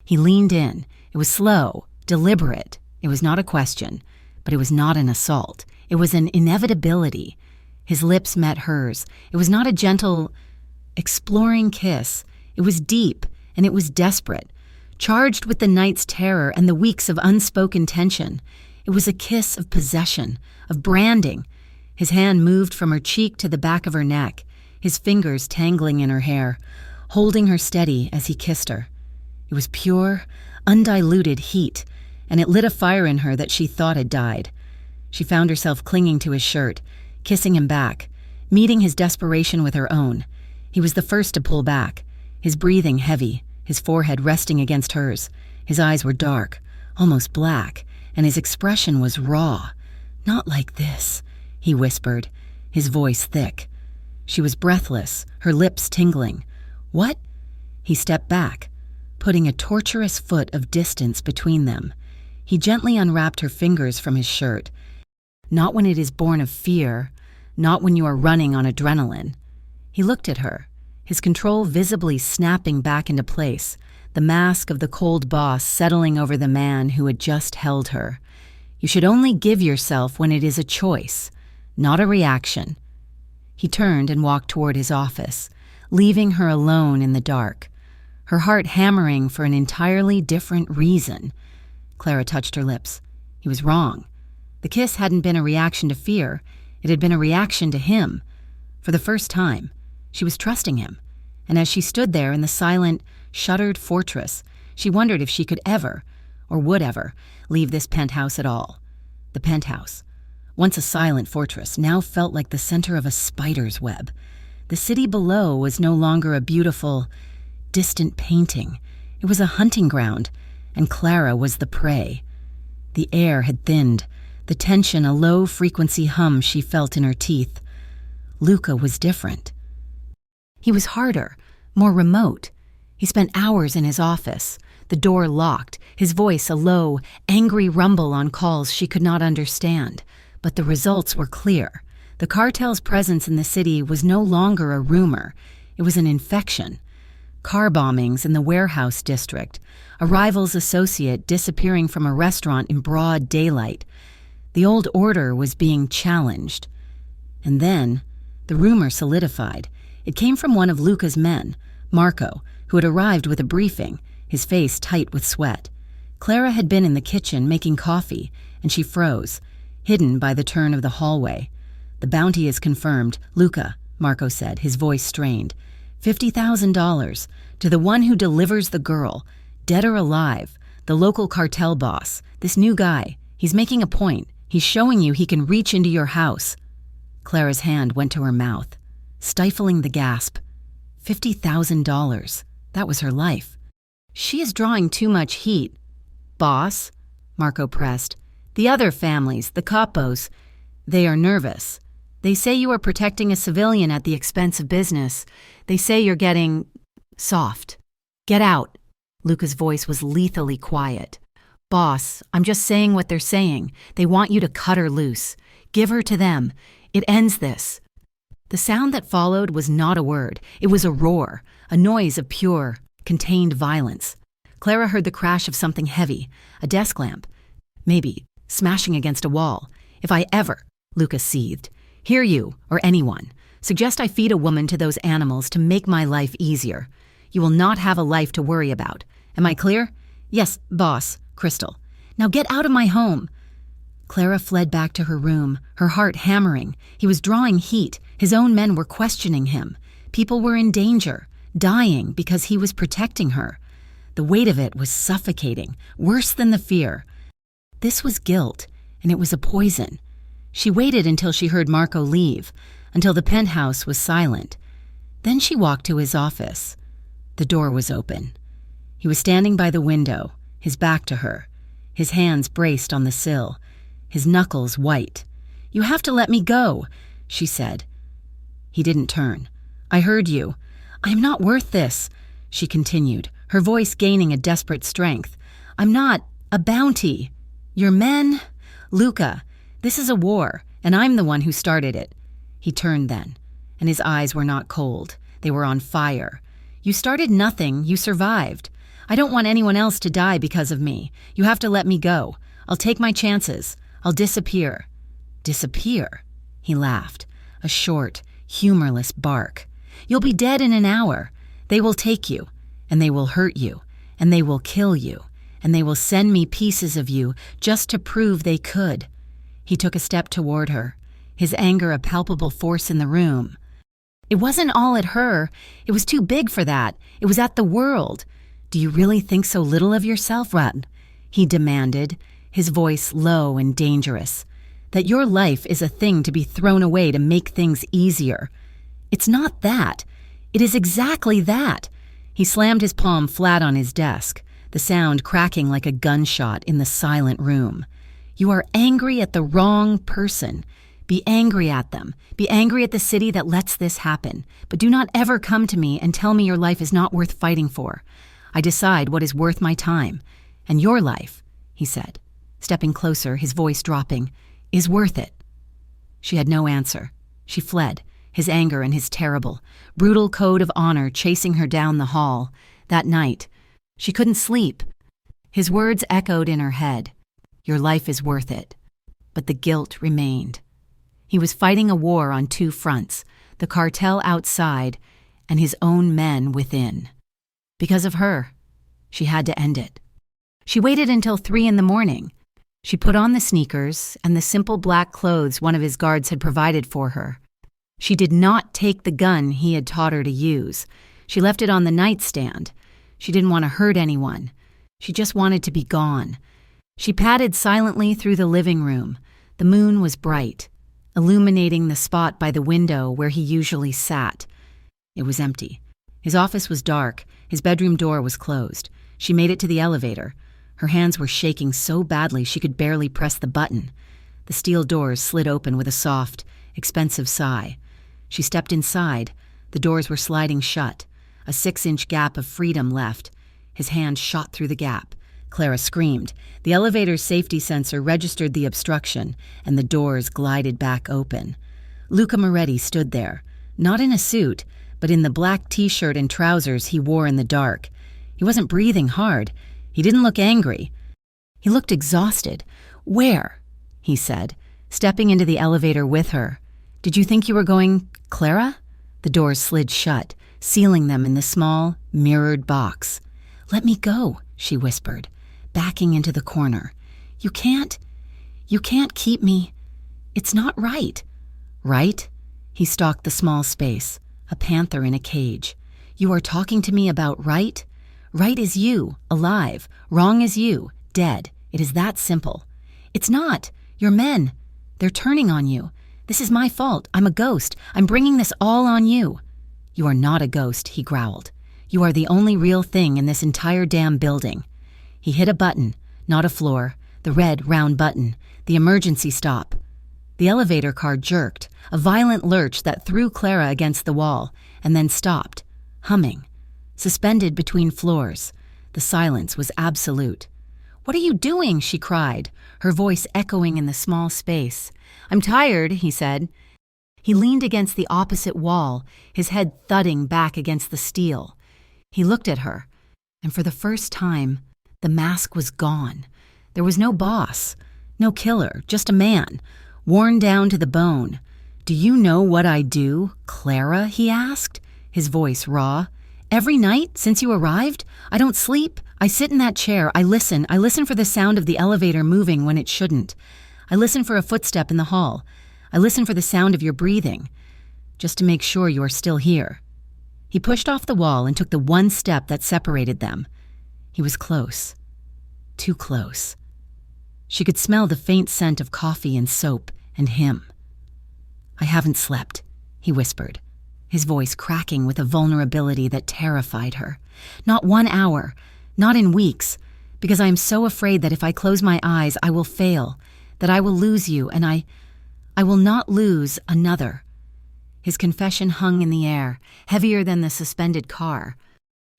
He leaned in. It was slow, deliberate. It was not a question, but it was not an assault. It was an inevitability. His lips met hers. It was not a gentle, exploring kiss. It was deep, and it was desperate, charged with the night's terror and the weeks of unspoken tension. It was a kiss of possession, of branding. His hand moved from her cheek to the back of her neck, his fingers tangling in her hair, holding her steady as he kissed her. It was pure, undiluted heat, and it lit a fire in her that she thought had died. She found herself clinging to his shirt, kissing him back, meeting his desperation with her own. He was the first to pull back, his breathing heavy, his forehead resting against hers. His eyes were dark, almost black, and his expression was raw. "Not like this," he whispered, his voice thick. She was breathless, her lips tingling. "What?" He stepped back, putting a torturous foot of distance between them. He gently unwrapped her fingers from his shirt. Not when it is born of fear, not when you are running on adrenaline. He looked at her, his control visibly snapping back into place, the mask of the cold boss settling over the man who had just held her. You should only give yourself when it is a choice, not a reaction. He turned and walked toward his office, leaving her alone in the dark, her heart hammering for an entirely different reason. Clara touched her lips. He was wrong. The kiss hadn't been a reaction to fear. It had been a reaction to him. For the first time, she was trusting him. And as she stood there in the silent, shuttered fortress, she wondered if she could ever, or would ever, leave this penthouse at all. The penthouse, once a silent fortress, now felt like the center of a spider's web. The city below was no longer a beautiful, distant painting. It was a hunting ground, and Clara was the prey. The air had thinned, the tension a low-frequency hum she felt in her teeth. Luca was different. He was harder, more remote. He spent hours in his office, the door locked, his voice a low, angry rumble on calls she could not understand. But the results were clear. The cartel's presence in the city was no longer a rumor. It was an infection. Car bombings in the warehouse district, a rival's associate disappearing from a restaurant in broad daylight. The old order was being challenged. And then, the rumor solidified. It came from one of Luca's men, Marco, who had arrived with a briefing, his face tight with sweat. Clara had been in the kitchen making coffee, and she froze, hidden by the turn of the hallway. "The bounty is confirmed, Luca," Marco said, his voice strained. $50,000 to the one who delivers the girl, dead or alive, the local cartel boss, this new guy. He's making a point. He's showing you he can reach into your house. Clara's hand went to her mouth, stifling the gasp. $50,000. That was her life. "She is drawing too much heat." "Boss," Marco pressed. "The other families, the capos, they are nervous. They say you are protecting a civilian at the expense of business. They say you're getting soft." "Get out." Luca's voice was lethally quiet. "Boss, I'm just saying what they're saying. They want you to cut her loose. Give her to them. It ends this." The sound that followed was not a word. It was a roar, a noise of pure, contained violence. Clara heard the crash of something heavy, a desk lamp, maybe, smashing against a wall. "If I ever," Luca seethed, "hear you, or anyone, suggest I feed a woman to those animals to make my life easier, you will not have a life to worry about. Am I clear?" "Yes, boss." Crystal. "Now get out of my home." Clara fled back to her room, her heart hammering. He was drawing heat. His own men were questioning him. People were in danger, dying because he was protecting her. The weight of it was suffocating, worse than the fear. This was guilt, and it was a poison. She waited until she heard Marco leave, until the penthouse was silent. Then she walked to his office. The door was open. He was standing by the window, his back to her, his hands braced on the sill, his knuckles white. "You have to let me go," she said. He didn't turn. "I heard you. I am not worth this," she continued, her voice gaining a desperate strength. "I'm not a bounty. Your men? Luca, this is a war, and I'm the one who started it." He turned then, and his eyes were not cold. They were on fire. You started nothing, you survived. I don't want anyone else to die because of me. You have to let me go. I'll take my chances. I'll disappear. Disappear? He laughed, a short, humorless bark. You'll be dead in an hour. They will take you, and they will hurt you, and they will kill you, and they will send me pieces of you just to prove they could. He took a step toward her, his anger a palpable force in the room. It wasn't all at her. It was too big for that. It was at the world. Do you really think so little of yourself, Rud? He demanded, his voice low and dangerous. That your life is a thing to be thrown away to make things easier. It's not that. It is exactly that. He slammed his palm flat on his desk, the sound cracking like a gunshot in the silent room. You are angry at the wrong person. Be angry at them. Be angry at the city that lets this happen. But do not ever come to me and tell me your life is not worth fighting for. I decide what is worth my time. And your life, he said, stepping closer, his voice dropping, is worth it. She had no answer. She fled, his anger and his terrible, brutal code of honor chasing her down the hall. That night, she couldn't sleep. His words echoed in her head. Your life is worth it. But the guilt remained. He was fighting a war on two fronts, the cartel outside and his own men within. Because of her, she had to end it. She waited until 3 a.m. She put on the sneakers and the simple black clothes one of his guards had provided for her. She did not take the gun he had taught her to use. She left it on the nightstand. She didn't want to hurt anyone. She just wanted to be gone. She padded silently through the living room. The moon was bright, illuminating the spot by the window where he usually sat. It was empty. His office was dark. His bedroom door was closed. She made it to the elevator. Her hands were shaking so badly she could barely press the button. The steel doors slid open with a soft, expensive sigh. She stepped inside. The doors were sliding shut. A 6-inch gap of freedom left. His hand shot through the gap. Clara screamed. The elevator's safety sensor registered the obstruction, and the doors glided back open. Luca Moretti stood there, not in a suit, but in the black t-shirt and trousers he wore in the dark. He wasn't breathing hard. He didn't look angry. He looked exhausted. Where? He said, stepping into the elevator with her. Did you think you were going, Clara? The doors slid shut, sealing them in the small, mirrored box. Let me go, she whispered, backing into the corner. You can't keep me. It's not right. Right? He stalked the small space, a panther in a cage. You are talking to me about right? Right is you, alive. Wrong is you, dead. It is that simple. It's not. You're men. They're turning on you. This is my fault. I'm a ghost. I'm bringing this all on you. You are not a ghost, he growled. You are the only real thing in this entire damn building. He hit a button, not a floor, the red, round button, the emergency stop. The elevator car jerked, a violent lurch that threw Clara against the wall, and then stopped, humming. Suspended between floors. The silence was absolute. What are you doing? She cried, her voice echoing in the small space. I'm tired, he said. He leaned against the opposite wall, his head thudding back against the steel. He looked at her, and for the first time, the mask was gone. There was no boss, no killer, just a man, worn down to the bone. Do you know what I do, Clara? He asked, his voice raw. Every night since you arrived, I don't sleep. I sit in that chair. I listen for the sound of the elevator moving when it shouldn't. I listen for a footstep in the hall. I listen for the sound of your breathing, just to make sure you are still here. He pushed off the wall and took the one step that separated them. He was close. Too close. She could smell the faint scent of coffee and soap and him. I haven't slept, he whispered, his voice cracking with a vulnerability that terrified her. Not 1 hour, not in weeks, because I am so afraid that if I close my eyes, I will fail, that I will lose you, and I will not lose another. His confession hung in the air, heavier than the suspended car.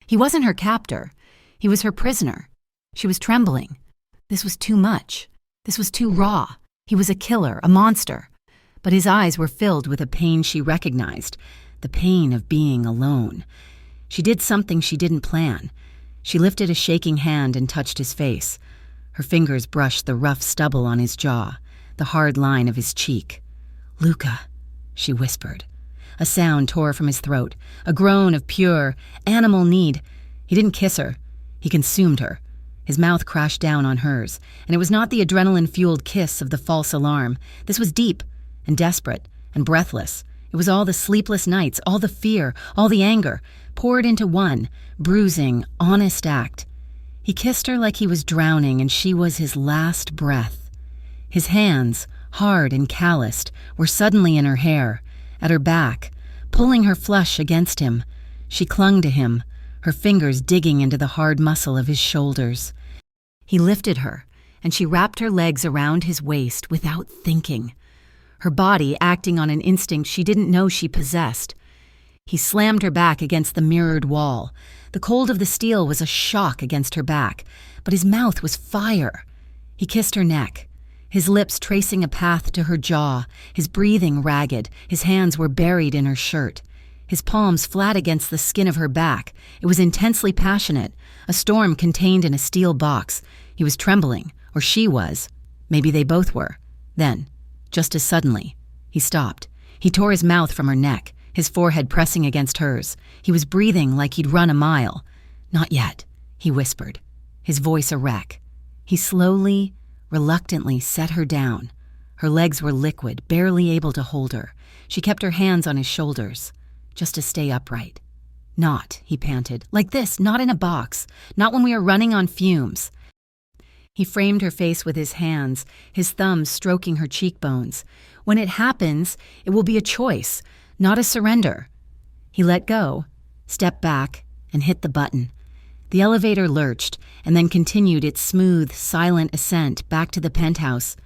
He wasn't her captor. He was her prisoner. She was trembling. This was too much. This was too raw. He was a killer, a monster. But his eyes were filled with a pain she recognized, the pain of being alone. She did something she didn't plan. She lifted a shaking hand and touched his face. Her fingers brushed the rough stubble on his jaw, the hard line of his cheek. "Luca," she whispered. A sound tore from his throat, a groan of pure, animal need. He didn't kiss her. He consumed her. His mouth crashed down on hers, and it was not the adrenaline-fueled kiss of the false alarm. This was deep and desperate and breathless. It was all the sleepless nights, all the fear, all the anger, poured into one, bruising, honest act. He kissed her like he was drowning, and she was his last breath. His hands, hard and calloused, were suddenly in her hair, at her back, pulling her flush against him. She clung to him, her fingers digging into the hard muscle of his shoulders. He lifted her, and she wrapped her legs around his waist without thinking, her body acting on an instinct she didn't know she possessed. He slammed her back against the mirrored wall. The cold of the steel was a shock against her back, but his mouth was fire. He kissed her neck, his lips tracing a path to her jaw, his breathing ragged. His hands were buried in her shirt, his palms flat against the skin of her back. It was intensely passionate, a storm contained in a steel box. He was trembling, or she was. Maybe they both were. Then, just as suddenly, he stopped. He tore his mouth from her neck, his forehead pressing against hers. He was breathing like he'd run a mile. "Not yet," he whispered, his voice a wreck. He slowly, reluctantly set her down. Her legs were liquid, barely able to hold her. She kept her hands on his shoulders, just to stay upright. "Not," he panted, "like this, not in a box, not when we are running on fumes." He framed her face with his hands, his thumbs stroking her cheekbones. "When it happens, it will be a choice, not a surrender." He let go, stepped back, and hit the button. The elevator lurched, and then continued its smooth, silent ascent back to the penthouse.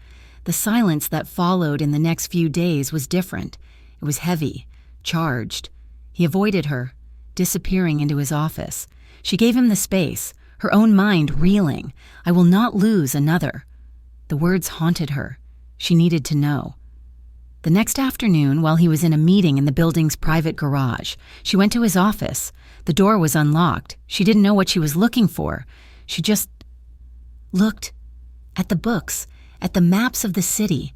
The silence that followed in the next few days was different. It was heavy, charged. He avoided her, disappearing into his office. She gave him the space, her own mind reeling. "I will not lose another." The words haunted her. She needed to know. The next afternoon, while he was in a meeting in the building's private garage, she went to his office. The door was unlocked. She didn't know what she was looking for. She just looked at the books, at the maps of the city,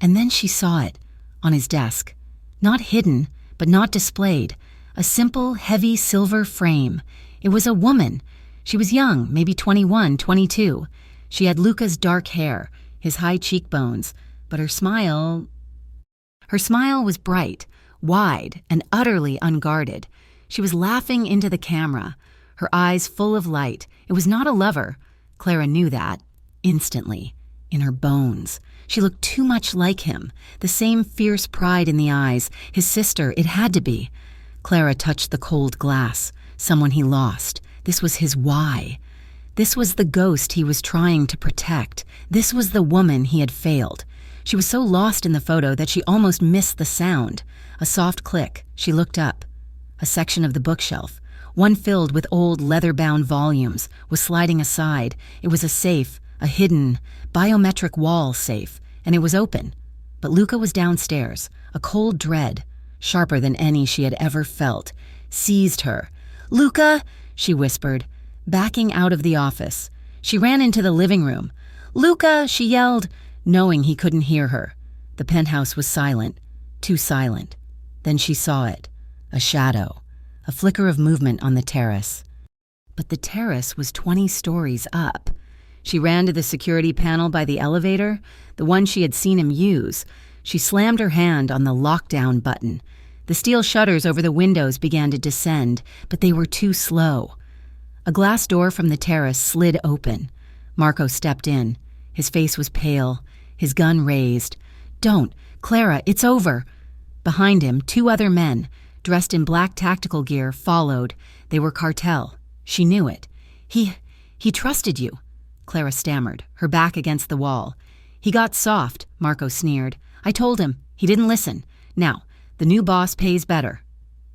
and then she saw it on his desk. Not hidden, but not displayed. A simple, heavy silver frame. It was a woman. She was young, maybe 21, 22. She had Luca's dark hair, his high cheekbones, but her smile was bright, wide, and utterly unguarded. She was laughing into the camera, her eyes full of light. It was not a lover. Clara knew that, instantly, in her bones. She looked too much like him, the same fierce pride in the eyes. His sister, it had to be. Clara touched the cold glass, someone he lost. This was his why. This was the ghost he was trying to protect. This was the woman he had failed. She was so lost in the photo that she almost missed the sound. A soft click. She looked up. A section of the bookshelf, one filled with old leather-bound volumes, was sliding aside. It was a safe, a hidden, biometric wall safe, and it was open. But Luca was downstairs. A cold dread, sharper than any she had ever felt, seized her. "Luca!" she whispered, backing out of the office. She ran into the living room. "Luca!" she yelled, knowing he couldn't hear her. The penthouse was silent, too silent. Then she saw it, a shadow, a flicker of movement on the terrace. But the terrace was 20 stories up. She ran to the security panel by the elevator, the one she had seen him use. She slammed her hand on the lockdown button. The steel shutters over the windows began to descend, but they were too slow. A glass door from the terrace slid open. Marco stepped in. His face was pale, his gun raised. "Don't, Clara, it's over." Behind him, 2 other men, dressed in black tactical gear, followed. They were cartel. She knew it. He trusted you," Clara stammered, her back against the wall. "He got soft," Marco sneered. "I told him. He didn't listen. Now, the new boss pays better."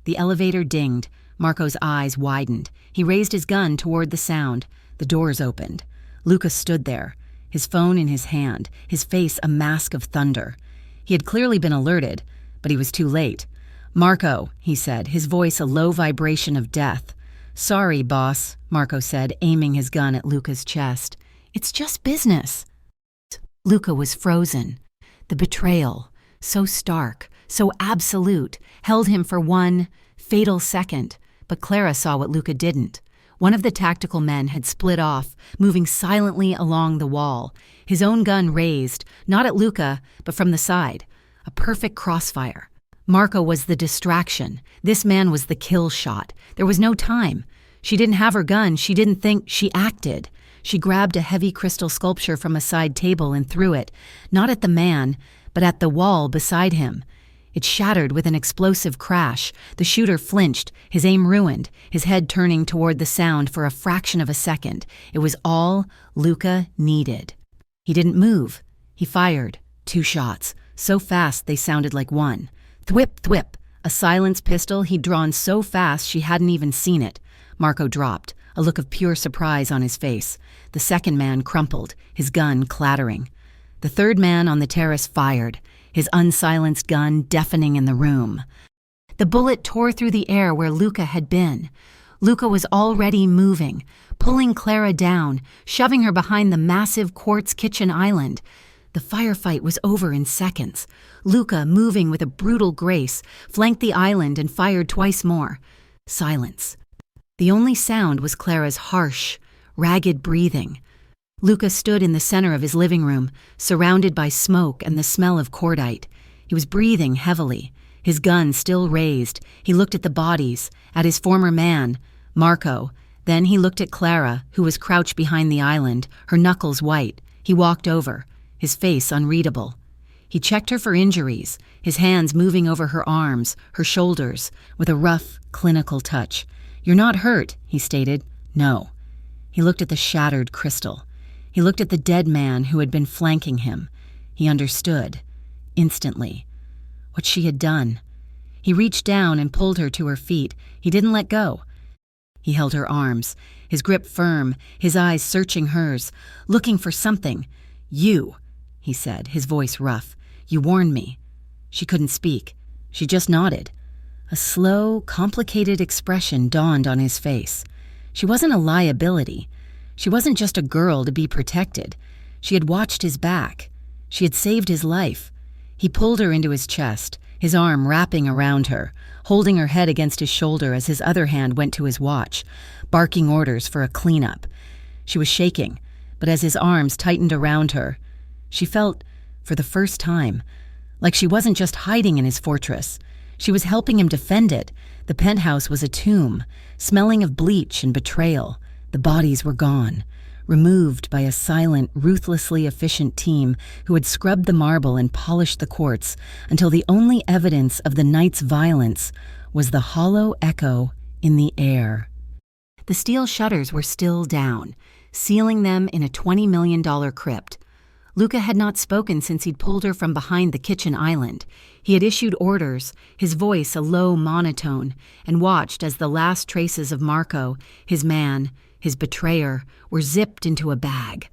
The elevator dinged. Marco's eyes widened. He raised his gun toward the sound. The doors opened. Luca stood there, his phone in his hand, his face a mask of thunder. He had clearly been alerted, but he was too late. "Marco," he said, his voice a low vibration of death. "Sorry, boss," Marco said, aiming his gun at Luca's chest. "It's just business." Luca was frozen. The betrayal, so stark, so absolute, held him for one fatal second, but Clara saw what Luca didn't. One of the tactical men had split off, moving silently along the wall, his own gun raised, not at Luca, but from the side. A perfect crossfire. Marco was the distraction. This man was the kill shot. There was no time. She didn't have her gun. She didn't think. She acted. She grabbed a heavy crystal sculpture from a side table and threw it, not at the man, but at the wall beside him. It shattered with an explosive crash. The shooter flinched, his aim ruined, his head turning toward the sound for a fraction of a second. It was all Luca needed. He didn't move. He fired. 2 shots, so fast they sounded like one. Thwip, thwip, a silenced pistol he'd drawn so fast she hadn't even seen it. Marco dropped, a look of pure surprise on his face. The second man crumpled, his gun clattering. The third man on the terrace fired, his unsilenced gun deafening in the room. The bullet tore through the air where Luca had been. Luca was already moving, pulling Clara down, shoving her behind the massive quartz kitchen island. The firefight was over in seconds. Luca, moving with a brutal grace, flanked the island and fired twice more. Silence. The only sound was Clara's harsh, ragged breathing. Luca stood in the center of his living room, surrounded by smoke and the smell of cordite. He was breathing heavily, his gun still raised. He looked at the bodies, at his former man, Marco. Then he looked at Clara, who was crouched behind the island, her knuckles white. He walked over, his face unreadable. He checked her for injuries, his hands moving over her arms, her shoulders, with a rough, clinical touch. "You're not hurt," he stated. "No." He looked at the shattered crystal. He looked at the dead man who had been flanking him. He understood, instantly, what she had done. He reached down and pulled her to her feet. He didn't let go. He held her arms, his grip firm, his eyes searching hers, looking for something. "You," he said, his voice rough. "You warned me." She couldn't speak. She just nodded. A slow, complicated expression dawned on his face. She wasn't a liability. She wasn't just a girl to be protected. She had watched his back. She had saved his life. He pulled her into his chest, his arm wrapping around her, holding her head against his shoulder as his other hand went to his watch, barking orders for a cleanup. She was shaking, but as his arms tightened around her, she felt, for the first time, like she wasn't just hiding in his fortress. She was helping him defend it. The penthouse was a tomb, smelling of bleach and betrayal. The bodies were gone, removed by a silent, ruthlessly efficient team who had scrubbed the marble and polished the quartz until the only evidence of the night's violence was the hollow echo in the air. The steel shutters were still down, sealing them in a $20 million crypt. Luca had not spoken since he'd pulled her from behind the kitchen island. He had issued orders, his voice a low monotone, and watched as the last traces of Marco, his man, his betrayer, were zipped into a bag.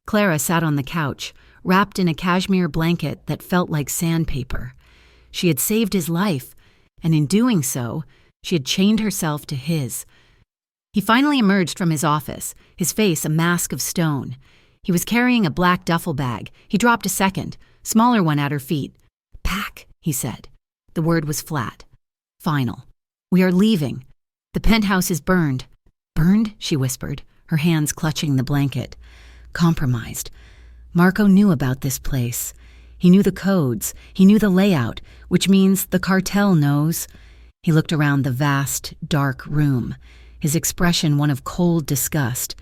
Clara sat on the couch, wrapped in a cashmere blanket that felt like sandpaper. She had saved his life, and in doing so, she had chained herself to his. He finally emerged from his office, his face a mask of stone. He was carrying a black duffel bag. He dropped a second, smaller one at her feet. "Pack," he said. The word was flat. Final. "We are leaving. The penthouse is burned." "Burned?" she whispered, her hands clutching the blanket. Compromised. Marco knew about this place. He knew the codes. He knew the layout, which means the cartel knows. He looked around the vast, dark room, his expression one of cold disgust.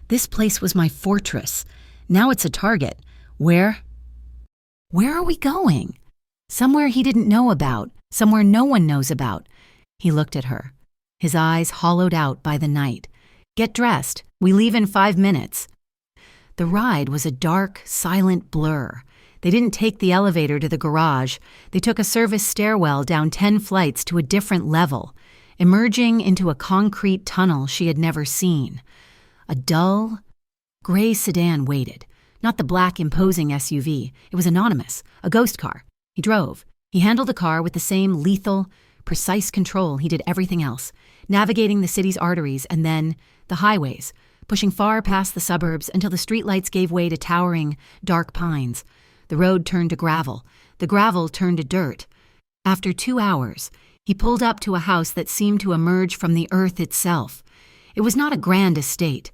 This place was my fortress. Now it's a target. Where are we going? Somewhere he didn't know about, somewhere no one knows about. He looked at her, his eyes hollowed out by the night. "Get dressed. We leave in 5 minutes." The ride was a dark, silent blur. They didn't take the elevator to the garage. They took a service stairwell down 10 flights to a different level, emerging into a concrete tunnel she had never seen. A dull, gray sedan waited, not the black, imposing SUV. It was anonymous, a ghost car. He drove. He handled the car with the same lethal, precise control. He did everything else, navigating the city's arteries and then the highways, pushing far past the suburbs until the streetlights gave way to towering, dark pines. The road turned to gravel. The gravel turned to dirt. After 2 hours, he pulled up to a house that seemed to emerge from the earth itself. It was not a grand estate.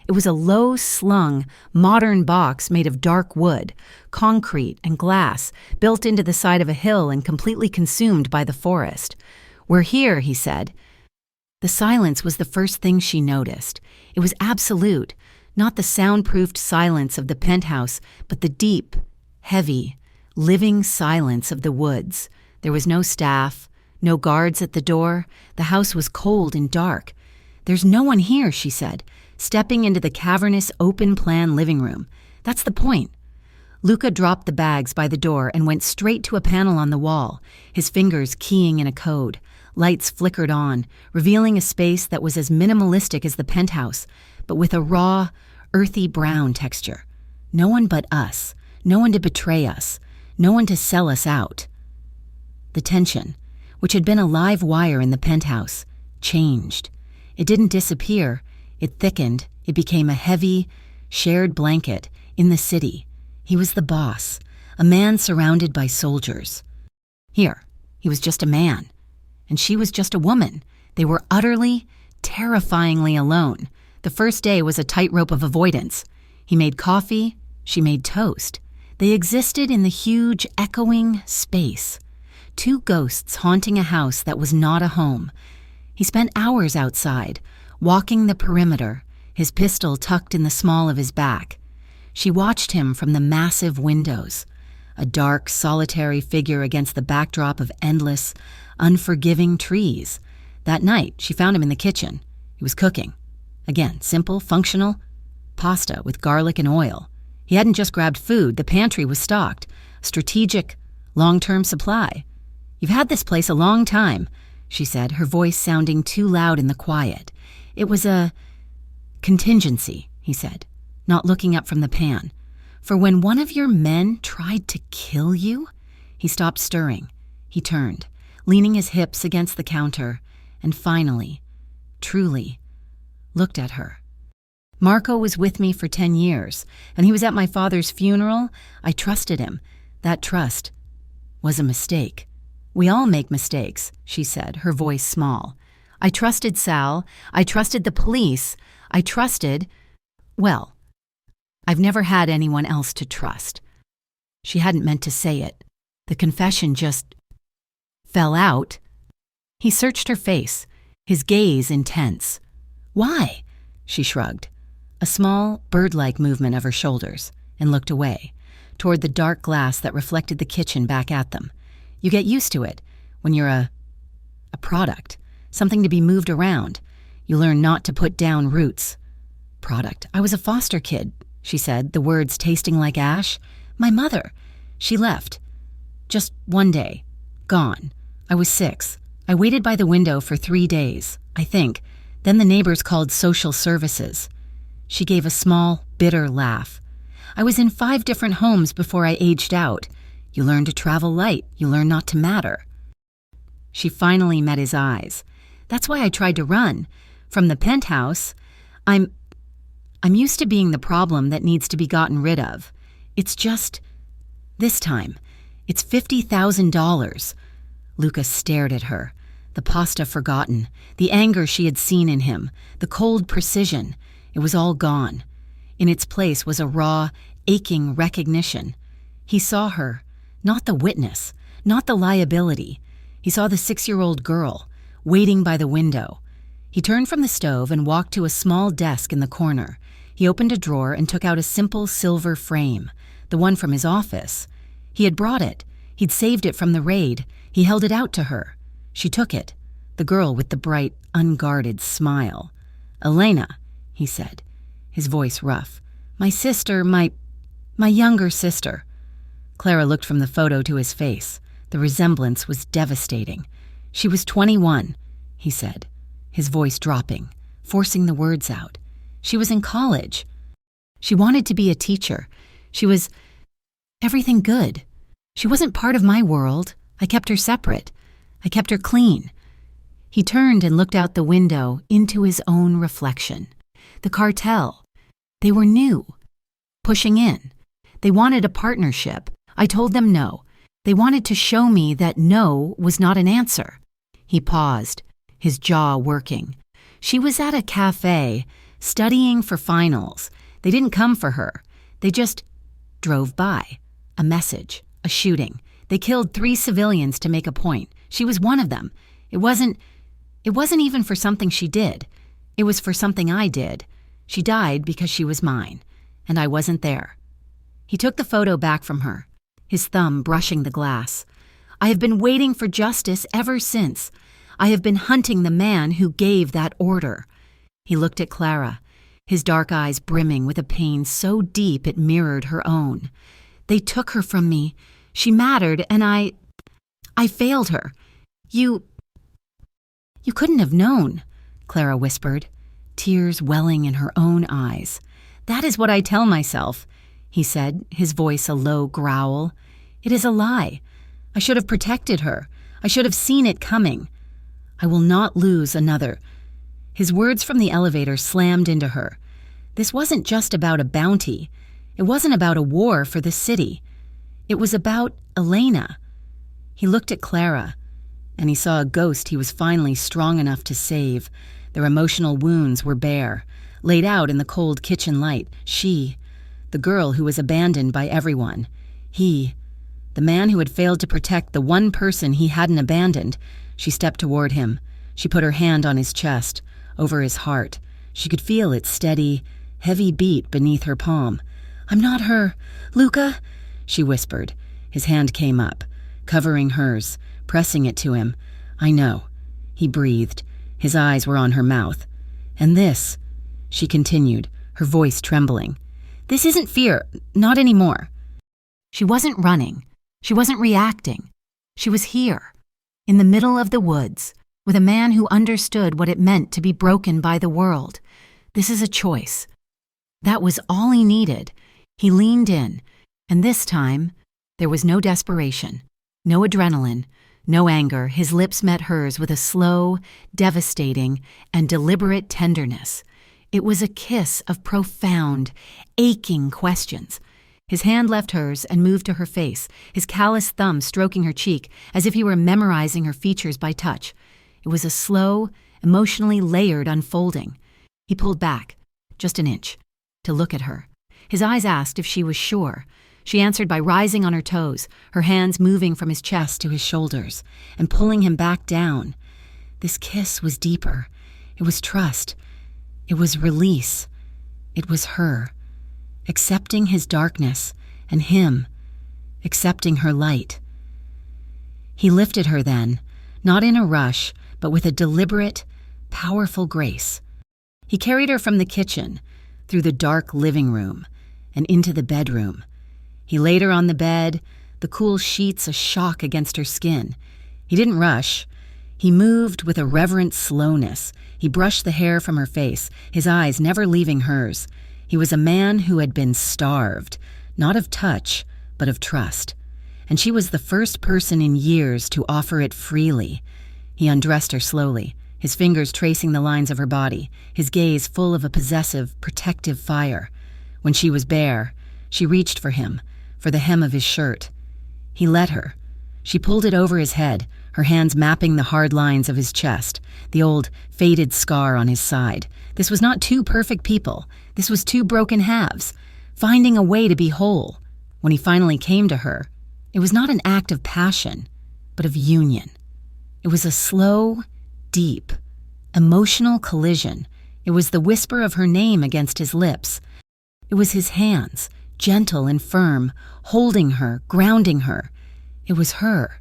It was a low-slung, modern box made of dark wood, concrete and glass, built into the side of a hill and completely consumed by the forest. "We're here," he said. The silence was the first thing she noticed. It was absolute, not the soundproofed silence of the penthouse, but the deep, heavy, living silence of the woods. There was no staff, no guards at the door. The house was cold and dark. "There's no one here," she said, stepping into the cavernous, open-plan living room. "That's the point." Luca dropped the bags by the door and went straight to a panel on the wall, his fingers keying in a code. Lights flickered on, revealing a space that was as minimalistic as the penthouse, but with a raw, earthy brown texture. No one but us, no one to betray us, no one to sell us out. The tension, which had been a live wire in the penthouse, changed. It didn't disappear. It thickened. It became a heavy, shared blanket in the city. He was the boss, a man surrounded by soldiers. Here, he was just a man, and she was just a woman. They were utterly, terrifyingly alone. The first day was a tightrope of avoidance. He made coffee, she made toast. They existed in the huge, echoing space. Two ghosts haunting a house that was not a home. He spent hours outside, walking the perimeter, his pistol tucked in the small of his back. She watched him from the massive windows, a dark, solitary figure against the backdrop of endless, unforgiving trees. That night, she found him in the kitchen. He was cooking. Again, simple, functional, pasta with garlic and oil. He hadn't just grabbed food, the pantry was stocked. A strategic, long-term supply. "You've had this place a long time," she said, her voice sounding too loud in the quiet. "It was a contingency," he said, not looking up from the pan. "For when one of your men tried to kill you?" He stopped stirring. He turned, leaning his hips against the counter, and finally, truly, looked at her. "Marco was with me for 10 years, and he was at my father's funeral. I trusted him. That trust was a mistake. We all make mistakes," she said, her voice small. "I trusted Sal. I trusted the police. I trusted, well, I've never had anyone else to trust." She hadn't meant to say it. The confession just fell out. He searched her face, his gaze intense. "Why?" She shrugged, a small, bird-like movement of her shoulders, and looked away, toward the dark glass that reflected the kitchen back at them. "You get used to it when you're a product, something to be moved around. You learn not to put down roots." "Product. I was a foster kid," she said, the words tasting like ash. "My mother. She left. Just one day. Gone. I was 6. I waited by the window for 3 days, I think. Then the neighbors called social services." She gave a small, bitter laugh. "I was in 5 different homes before I aged out. You learn to travel light. You learn not to matter." She finally met his eyes. "That's why I tried to run. From the penthouse, I'm used to being the problem that needs to be gotten rid of. It's just, this time, it's $50,000. Luca stared at her, the pasta forgotten, the anger she had seen in him, the cold precision. It was all gone. In its place was a raw, aching recognition. He saw her, not the witness, not the liability. He saw the 6-year-old girl, waiting by the window. He turned from the stove and walked to a small desk in the corner. He opened a drawer and took out a simple silver frame, the one from his office. He had brought it. He'd saved it from the raid. He held it out to her. She took it, the girl with the bright, unguarded smile. "Elena," he said, his voice rough. "My sister, my younger sister." Clara looked from the photo to his face. The resemblance was devastating. "She was 21, he said, his voice dropping, forcing the words out. "She was in college. She wanted to be a teacher. She was everything good. She wasn't part of my world. I kept her separate. I kept her clean." He turned and looked out the window into his own reflection. The cartel. They were new, pushing in. They wanted a partnership. I told them no. They wanted to show me that no was not an answer. He paused, his jaw working. She was at a cafe, studying for finals. They didn't come for her. They just drove by. A message, a shooting. They killed 3 civilians to make a point. She was one of them. It wasn't even for something she did. It was for something I did. She died because she was mine, and I wasn't there. He took the photo back from her, his thumb brushing the glass. I have been waiting for justice ever since. I have been hunting the man who gave that order. He looked at Clara, his dark eyes brimming with a pain so deep it mirrored her own. They took her from me. She mattered, and I failed her. You couldn't have known, Clara whispered, tears welling in her own eyes. That is what I tell myself, he said, his voice a low growl. It is a lie. I should have protected her. I should have seen it coming. I will not lose another. His words from the elevator slammed into her. This wasn't just about a bounty. It wasn't about a war for the city. It was about Elena. He looked at Clara, and he saw a ghost he was finally strong enough to save. Their emotional wounds were bare, laid out in the cold kitchen light. She, the girl who was abandoned by everyone. He, the man who had failed to protect the one person he hadn't abandoned. She stepped toward him. She put her hand on his chest, over his heart. She could feel its steady, heavy beat beneath her palm. I'm not her, Luca, she whispered. His hand came up, covering hers, pressing it to him. I know, he breathed. His eyes were on her mouth. And this, she continued, her voice trembling. This isn't fear, not anymore. She wasn't running. She wasn't reacting. She was here, in the middle of the woods, with a man who understood what it meant to be broken by the world. This is a choice. That was all he needed. He leaned in, and this time, there was no desperation, no adrenaline, no anger. His lips met hers with a slow, devastating, and deliberate tenderness. It was a kiss of profound, aching questions. His hand left hers and moved to her face, his callous thumb stroking her cheek as if he were memorizing her features by touch. It was a slow, emotionally layered unfolding. He pulled back, just an inch, to look at her. His eyes asked if she was sure. She answered by rising on her toes, her hands moving from his chest to his shoulders, and pulling him back down. This kiss was deeper. It was trust. It was release. It was her, accepting his darkness, and him, accepting her light. He lifted her then, not in a rush, but with a deliberate, powerful grace. He carried her from the kitchen, through the dark living room, and into the bedroom. He laid her on the bed, the cool sheets a shock against her skin. He didn't rush. He moved with a reverent slowness. He brushed the hair from her face, his eyes never leaving hers. He was a man who had been starved, not of touch, but of trust. And she was the first person in years to offer it freely. He undressed her slowly, his fingers tracing the lines of her body, his gaze full of a possessive, protective fire. When she was bare, she reached for him, for the hem of his shirt. He let her. She pulled it over his head, her hands mapping the hard lines of his chest, the old, faded scar on his side. This was not two perfect people. This was two broken halves, finding a way to be whole. When he finally came to her, it was not an act of passion, but of union. It was a slow, deep, emotional collision. It was the whisper of her name against his lips. It was his hands, gentle and firm, holding her, grounding her. It was her,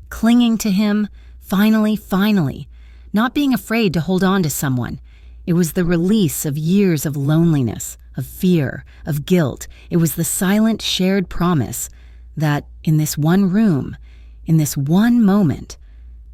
clinging to him, finally, not being afraid to hold on to someone. It was the release of years of loneliness, of fear, of guilt. It was the silent, shared promise that in this one room, in this one moment,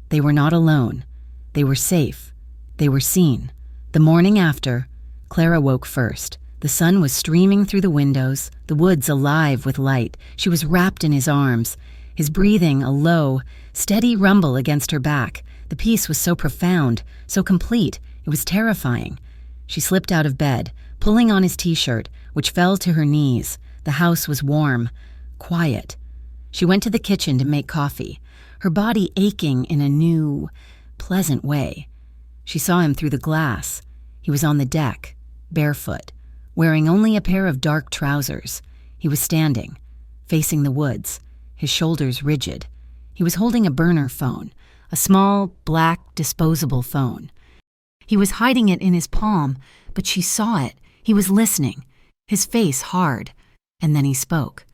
they were not alone. They were safe. They were seen. The morning after, Clara woke first. The sun was streaming through the windows, the woods alive with light. She was wrapped in his arms, his breathing a low, steady rumble against her back. The peace was so profound, so complete, it was terrifying. She slipped out of bed, pulling on his t-shirt, which fell to her knees. The house was warm, quiet. She went to the kitchen to make coffee, her body aching in a new, pleasant way. She saw him through the glass. He was on the deck, barefoot, wearing only a pair of dark trousers. He was standing, facing the woods, his shoulders rigid. He was holding a burner phone, a small, black, disposable phone. He was hiding it in his palm, but she saw it. He was listening, his face hard. And then he spoke,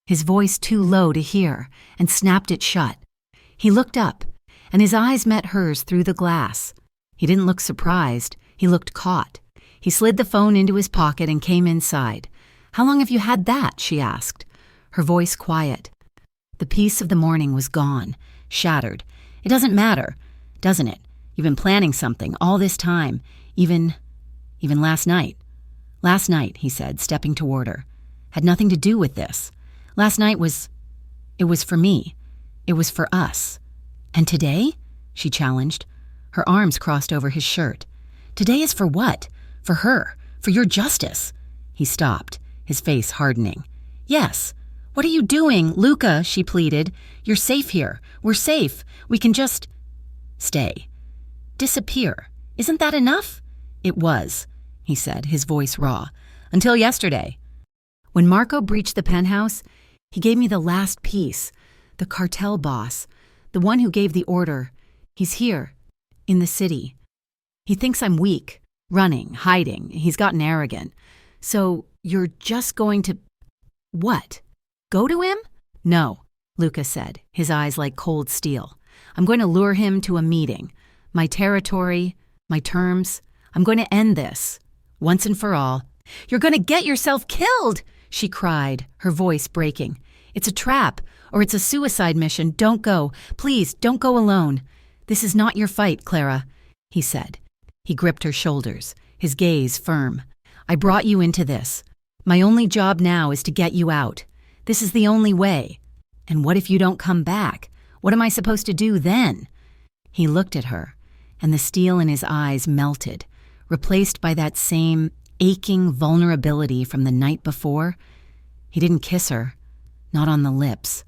his voice too low to hear, and snapped it shut. He looked up, and his eyes met hers through the glass. He didn't look surprised. He looked caught. He slid the phone into his pocket and came inside. "How long have you had that?" she asked, her voice quiet. The peace of the morning was gone, shattered. "It doesn't matter, doesn't it? You've been planning something all this time, even last night." "Last night," he said, stepping toward her, "had nothing to do with this. Last night it was for me. It was for us." "And today?" she challenged. Her arms crossed over his shirt. "Today is for what? For her? For your justice?" He stopped, his face hardening. "Yes. What are you doing, Luca?" she pleaded. "You're safe here. We're safe. We can just stay. Disappear. Isn't that enough?" "It was," he said, his voice raw. "Until yesterday. When Marco breached the penthouse, he gave me the last piece. The cartel boss, the one who gave the order. He's here, in the city. He thinks I'm weak, running, hiding. He's gotten arrogant. So you're just going to... What? Go to him?" "No," Luca said, his eyes like cold steel. "I'm going to lure him to a meeting. My territory, my terms. I'm going to end this, once and for all." "You're going to get yourself killed!" she cried, her voice breaking. "It's a trap, or it's a suicide mission. Don't go. Please, don't go alone." "This is not your fight, Clara," he said. He gripped her shoulders, his gaze firm. "I brought you into this. My only job now is to get you out. This is the only way. And what if you don't come back? What am I supposed to do then?" He looked at her, and the steel in his eyes melted, replaced by that same aching vulnerability from the night before. He didn't kiss her, not on the lips.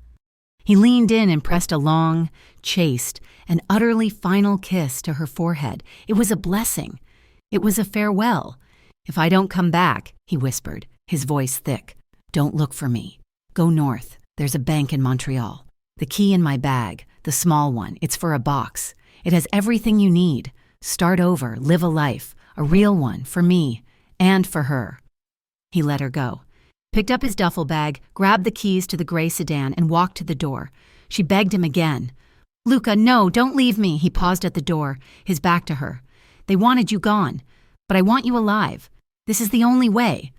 He leaned in and pressed a long, chaste, and utterly final kiss to her forehead. It was a blessing. It was a farewell. "If I don't come back," he whispered, his voice thick, "don't look for me. Go north. There's a bank in Montreal. The key in my bag, the small one. It's for a box. It has everything you need. Start over, live a life, a real one, for me, and for her." He let her go, picked up his duffel bag, grabbed the keys to the gray sedan, and walked to the door. She begged him again. "Luca, no, don't leave me." He paused at the door, his back to her. "They wanted you gone, but I want you alive. This is the only way."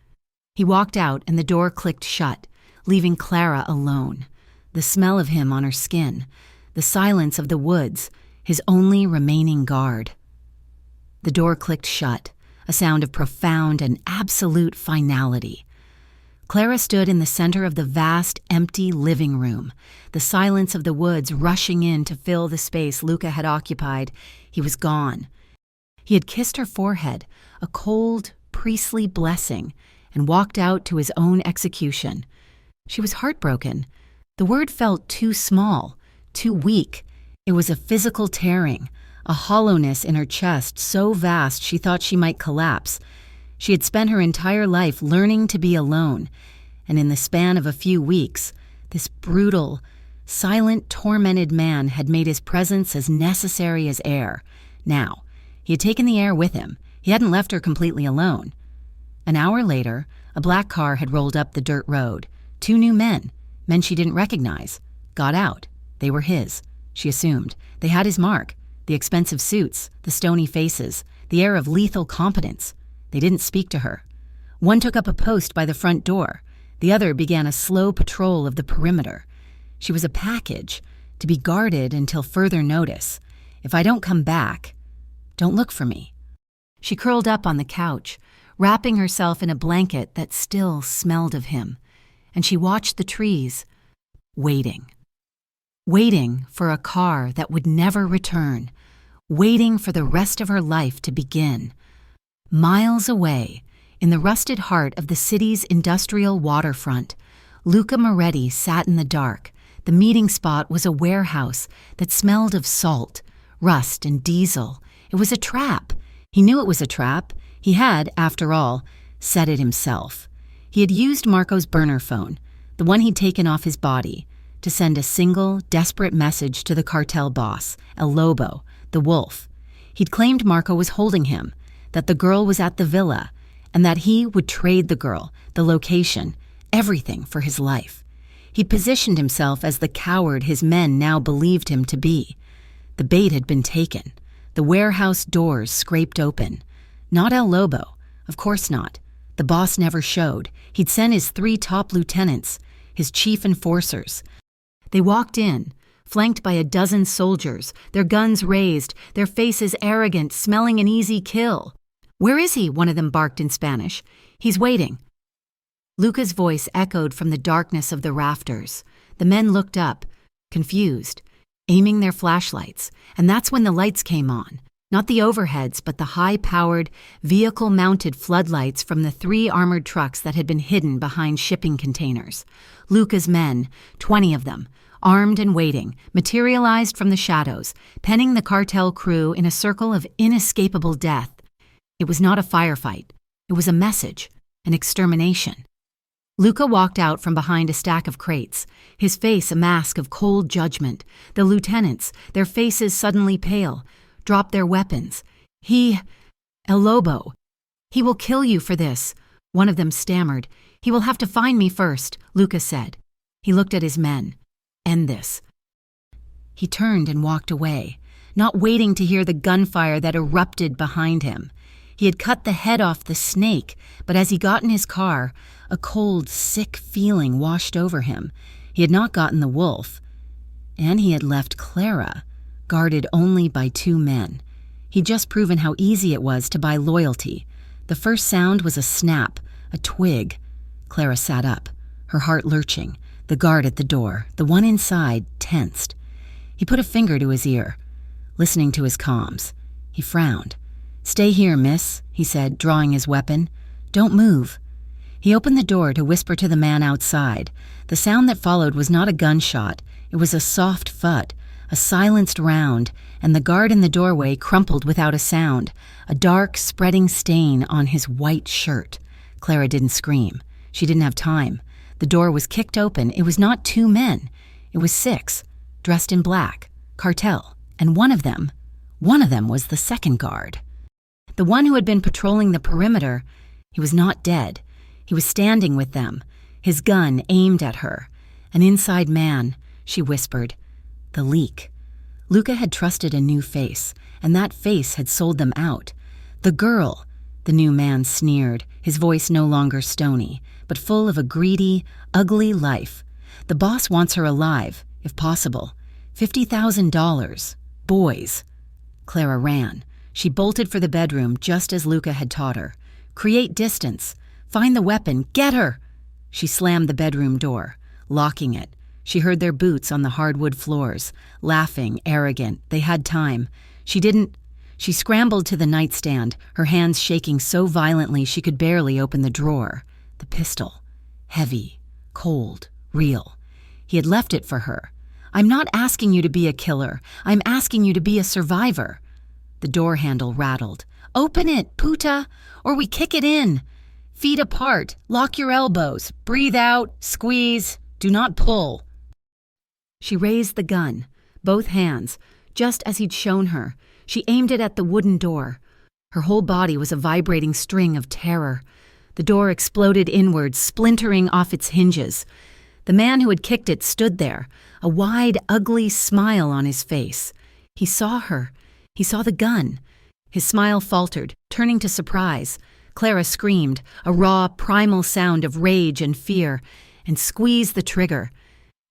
He walked out, and the door clicked shut, leaving Clara alone. The smell of him on her skin, the silence of the woods, his only remaining guard. The door clicked shut, a sound of profound and absolute finality. Clara stood in the center of the vast, empty living room, the silence of the woods rushing in to fill the space Luca had occupied. He was gone. He had kissed her forehead, a cold, priestly blessing, and walked out to his own execution. She was heartbroken. The word felt too small, too weak. It was a physical tearing, a hollowness in her chest so vast she thought she might collapse. She had spent her entire life learning to be alone, and in the span of a few weeks, this brutal, silent, tormented man had made his presence as necessary as air. Now, he had taken the air with him. He hadn't left her completely alone. An hour later, a black car had rolled up the dirt road. 2 new men she didn't recognize, got out. They were his, she assumed. They had his mark, the expensive suits, the stony faces, the air of lethal competence. They didn't speak to her. One took up a post by the front door. The other began a slow patrol of the perimeter. She was a package, to be guarded until further notice. If I don't come back, don't look for me. She curled up on the couch, wrapping herself in a blanket that still smelled of him, and she watched the trees, waiting. waiting for a car that would never return, waiting for the rest of her life to begin. Miles away, in the rusted heart of the city's industrial waterfront, Luca Moretti sat in the dark. The meeting spot was a warehouse that smelled of salt, rust, and diesel. It was a trap. He knew it was a trap. He had, after all, set it himself. He had used Marco's burner phone, the one he'd taken off his body, to send a single, desperate message to the cartel boss, El Lobo, the wolf. He'd claimed Marco was holding him, that the girl was at the villa, and that he would trade the girl, the location, everything for his life. He'd positioned himself as the coward his men now believed him to be. The bait had been taken. The warehouse doors scraped open. Not El Lobo. Of course not. The boss never showed. He'd sent his 3 top lieutenants, his chief enforcers. They walked in, flanked by a dozen soldiers, their guns raised, their faces arrogant, smelling an easy kill. "Where is he?" one of them barked in Spanish. "He's waiting." Luca's voice echoed from the darkness of the rafters. The men looked up, confused, aiming their flashlights, and that's when the lights came on. Not the overheads, but the high-powered, vehicle-mounted floodlights from the 3 armored trucks that had been hidden behind shipping containers. Luca's men, 20 of them, armed and waiting, materialized from the shadows, penning the cartel crew in a circle of inescapable death. It was not a firefight. It was a message, an extermination. Luca walked out from behind a stack of crates, his face a mask of cold judgment. The lieutenants, their faces suddenly pale, dropped their weapons. El Lobo, he will kill you for this," one of them stammered. "He will have to find me first," Luca said. He looked at his men. "End this." He turned and walked away, not waiting to hear the gunfire that erupted behind him. He had cut the head off the snake, but as he got in his car, a cold, sick feeling washed over him. He had not gotten the wolf, and he had left Clara, guarded only by 2 men. He'd just proven how easy it was to buy loyalty. The first sound was a snap, a twig. Clara sat up, her heart lurching. The guard at the door, the one inside, tensed. He put a finger to his ear, listening to his comms. He frowned. "Stay here, miss," he said, drawing his weapon. "Don't move." He opened the door to whisper to the man outside. The sound that followed was not a gunshot. It was a soft thud, a silenced round, and the guard in the doorway crumpled without a sound, a dark, spreading stain on his white shirt. Clara didn't scream. She didn't have time. The door was kicked open. It was not 2 men. It was 6, dressed in black, cartel, and one of them was the second guard. The one who had been patrolling the perimeter, he was not dead. He was standing with them, his gun aimed at her. "An inside man," she whispered. The leak. Luca had trusted a new face, and that face had sold them out. "The girl," the new man sneered, his voice no longer stony, but full of a greedy, ugly life. "The boss wants her alive, if possible. $50,000. Boys." Clara ran. She bolted for the bedroom just as Luca had taught her. "Create distance. Find the weapon. Get her!" She slammed the bedroom door, locking it. She heard their boots on the hardwood floors, laughing, arrogant. They had time. She scrambled to the nightstand, her hands shaking so violently she could barely open the drawer. The pistol. Heavy, cold, real. He had left it for her. "I'm not asking you to be a killer. I'm asking you to be a survivor." The door handle rattled. "Open it, puta, or we kick it in. Feet apart, lock your elbows, breathe out, squeeze, do not pull." She raised the gun, both hands, just as he'd shown her. She aimed it at the wooden door. Her whole body was a vibrating string of terror. The door exploded inward, splintering off its hinges. The man who had kicked it stood there, a wide, ugly smile on his face. He saw her. He saw the gun. His smile faltered, turning to surprise. Clara screamed, a raw, primal sound of rage and fear, and squeezed the trigger.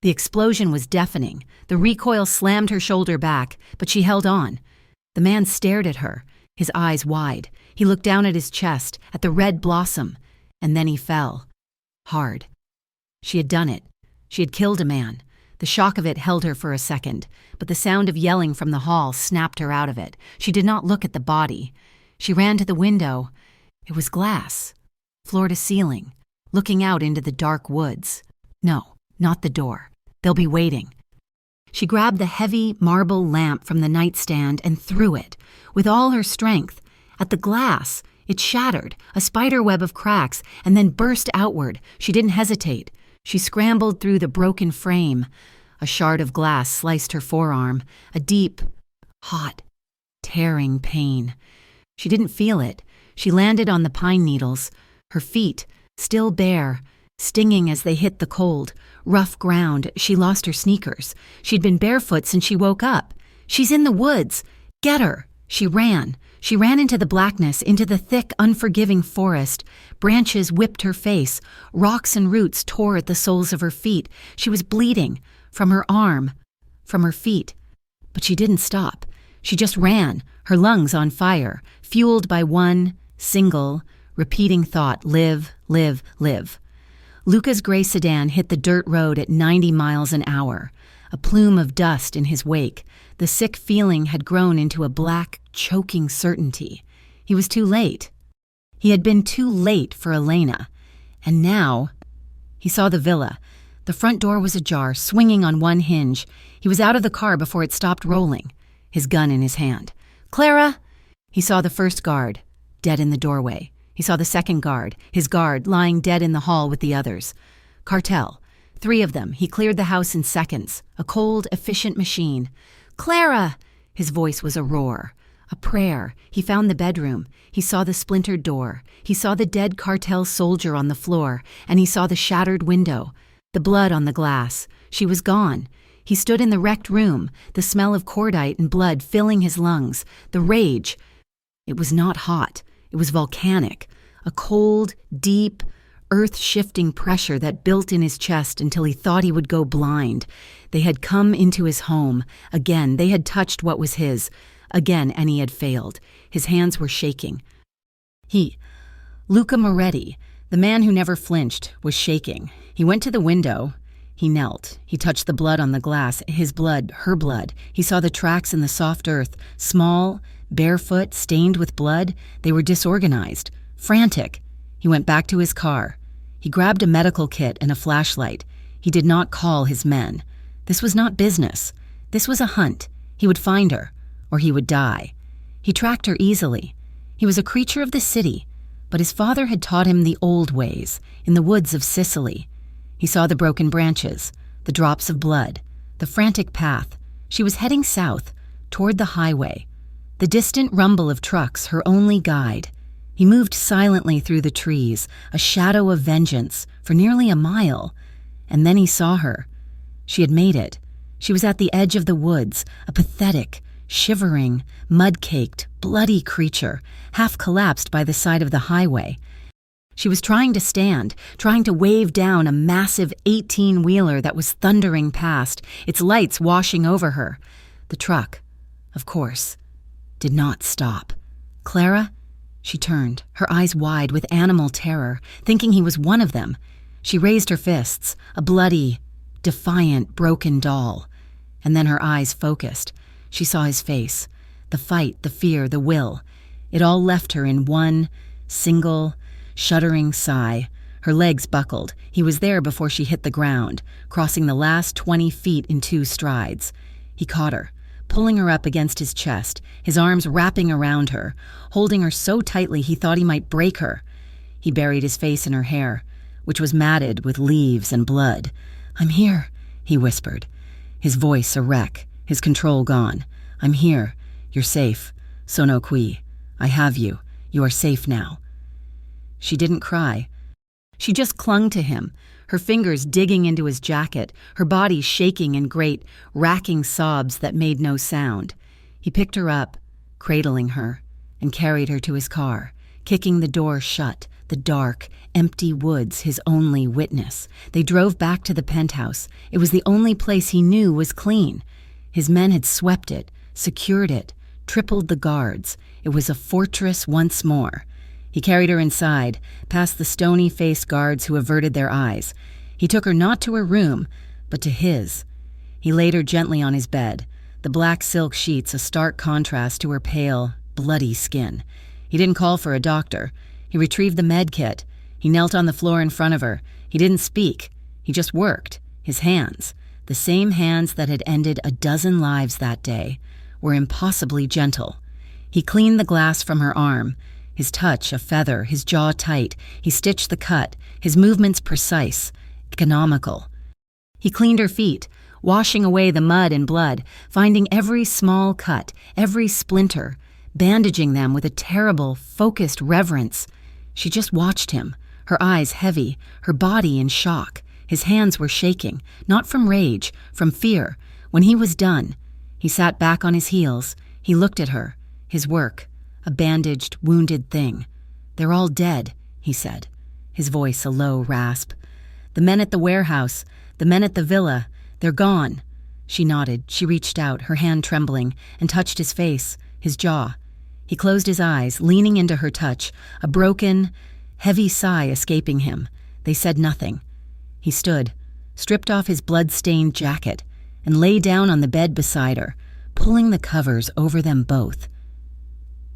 The explosion was deafening. The recoil slammed her shoulder back, but she held on. The man stared at her, his eyes wide. He looked down at his chest, at the red blossom, and then he fell. Hard. She had done it. She had killed a man. The shock of it held her for a second, but the sound of yelling from the hall snapped her out of it. She did not look at the body. She ran to the window. It was glass, floor to ceiling, looking out into the dark woods. No, not the door. They'll be waiting. She grabbed the heavy marble lamp from the nightstand and threw it, with all her strength, at the glass. It shattered, a spiderweb of cracks, and then burst outward. She didn't hesitate. She scrambled through the broken frame. A shard of glass sliced her forearm, a deep, hot, tearing pain. She didn't feel it. She landed on the pine needles, her feet, still bare, stinging as they hit the cold, rough ground. She lost her sneakers. She'd been barefoot since she woke up. She's in the woods. Get her. She ran. She ran into the blackness, into the thick, unforgiving forest. Branches whipped her face. Rocks and roots tore at the soles of her feet. She was bleeding, from her arm, from her feet. But she didn't stop. She just ran, her lungs on fire, fueled by one, single, repeating thought: live, live, live. Luca's gray sedan hit the dirt road at 90 miles an hour, a plume of dust in his wake. The sick feeling had grown into a black, choking certainty. He was too late. He had been too late for Elena. And now, he saw the villa. The front door was ajar, swinging on one hinge. He was out of the car before it stopped rolling, his gun in his hand. "Clara!" He saw the first guard, dead in the doorway. He saw the second guard, his guard, lying dead in the hall with the others. Cartel. 3 of them. He cleared the house in seconds. A cold, efficient machine. "Clara!" His voice was a roar, a prayer. He found the bedroom. He saw the splintered door. He saw the dead cartel soldier on the floor, and he saw the shattered window, the blood on the glass. She was gone. He stood in the wrecked room, the smell of cordite and blood filling his lungs, the rage. It was not hot. It was volcanic, a cold, deep, earth-shifting pressure that built in his chest until he thought he would go blind. They had come into his home. Again, they had touched what was his. Again, and he had failed. His hands were shaking. Luca Moretti, the man who never flinched, was shaking. He went to the window. He knelt. He touched the blood on the glass, his blood, her blood. He saw the tracks in the soft earth, small, barefoot, stained with blood. They were disorganized, frantic. He went back to his car. He grabbed a medical kit and a flashlight. He did not call his men. This was not business. This was a hunt. He would find her, or he would die. He tracked her easily. He was a creature of the city, but his father had taught him the old ways, in the woods of Sicily. He saw the broken branches, the drops of blood, the frantic path. She was heading south, toward the highway. The distant rumble of trucks, her only guide. He moved silently through the trees, a shadow of vengeance, for nearly a mile. And then he saw her. She had made it. She was at the edge of the woods, a pathetic, shivering, mud-caked, bloody creature, half collapsed by the side of the highway. She was trying to stand, trying to wave down a massive 18-wheeler that was thundering past, its lights washing over her. The truck, of course, did not stop. "Clara?" She turned, her eyes wide with animal terror, thinking he was one of them. She raised her fists, a bloody, defiant, broken doll. And then her eyes focused. She saw his face, the fight, the fear, the will. It all left her in one single, shuddering sigh. Her legs buckled. He was there before she hit the ground, crossing the last 20 feet in 2 strides. He caught her, pulling her up against his chest, his arms wrapping around her, holding her so tightly he thought he might break her. He buried his face in her hair, which was matted with leaves and blood. "I'm here," he whispered, his voice a wreck, his control gone. "I'm here. You're safe. Sono qui. I have you. You are safe now." She didn't cry. She just clung to him, her fingers digging into his jacket, her body shaking in great, racking sobs that made no sound. He picked her up, cradling her, and carried her to his car, kicking the door shut, the dark, empty woods his only witness. They drove back to the penthouse. It was the only place he knew was clean. His men had swept it, secured it, tripled the guards. It was a fortress once more. He carried her inside, past the stony-faced guards who averted their eyes. He took her not to her room, but to his. He laid her gently on his bed, the black silk sheets a stark contrast to her pale, bloody skin. He didn't call for a doctor. He retrieved the med kit. He knelt on the floor in front of her. He didn't speak. He just worked. His hands, the same hands that had ended a dozen lives that day, were impossibly gentle. He cleaned the glass from her arm, his touch a feather, his jaw tight. He stitched the cut, his movements precise, economical. He cleaned her feet, washing away the mud and blood, finding every small cut, every splinter, bandaging them with a terrible, focused reverence. She just watched him, her eyes heavy, her body in shock. His hands were shaking, not from rage, from fear. When he was done, he sat back on his heels. He looked at her, his work, a bandaged, wounded thing. "They're all dead," he said, his voice a low rasp. "The men at the warehouse, the men at the villa, they're gone." She nodded. She reached out, her hand trembling, and touched his face, his jaw. He closed his eyes, leaning into her touch, a broken, heavy sigh escaping him. They said nothing. He stood, stripped off his blood-stained jacket, and lay down on the bed beside her, pulling the covers over them both.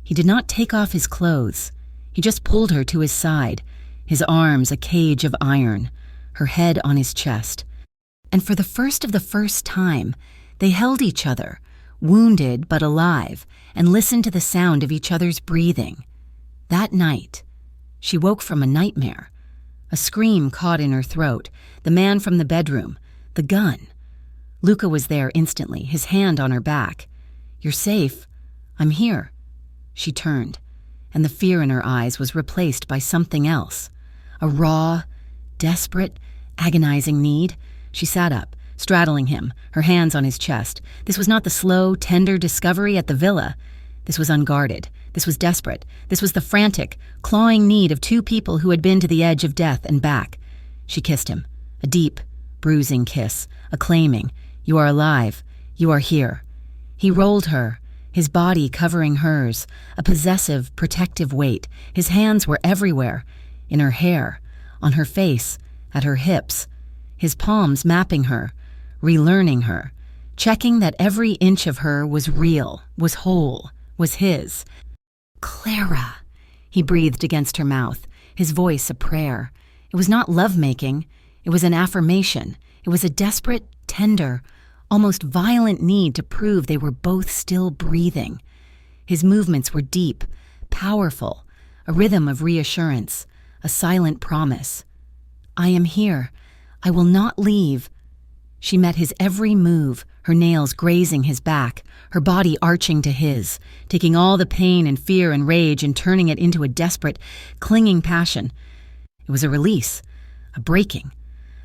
He did not take off his clothes. He just pulled her to his side, his arms a cage of iron, her head on his chest. And for the first time, they held each other, wounded but alive, and listened to the sound of each other's breathing. That night, she woke from a nightmare. A scream caught in her throat, the man from the bedroom, the gun. Luca was there instantly, his hand on her back. "You're safe. I'm here." She turned, and the fear in her eyes was replaced by something else. A raw, desperate, agonizing need. She sat up, straddling him, her hands on his chest. This was not the slow, tender discovery at the villa. This was unguarded. This was desperate. This was the frantic, clawing need of two people who had been to the edge of death and back. She kissed him, a deep, bruising kiss, acclaiming, "You are alive. You are here." He rolled her, his body covering hers, a possessive, protective weight. His hands were everywhere, in her hair, on her face, at her hips, his palms mapping her, relearning her, checking that every inch of her was real, was whole, was his. "Clara," he breathed against her mouth, his voice a prayer. It was not lovemaking, it was an affirmation. It was a desperate, tender, almost violent need to prove they were both still breathing. His movements were deep, powerful, a rhythm of reassurance, a silent promise. "I am here. I will not leave." She met his every move, her nails grazing his back, her body arching to his, taking all the pain and fear and rage and turning it into a desperate, clinging passion. It was a release, a breaking,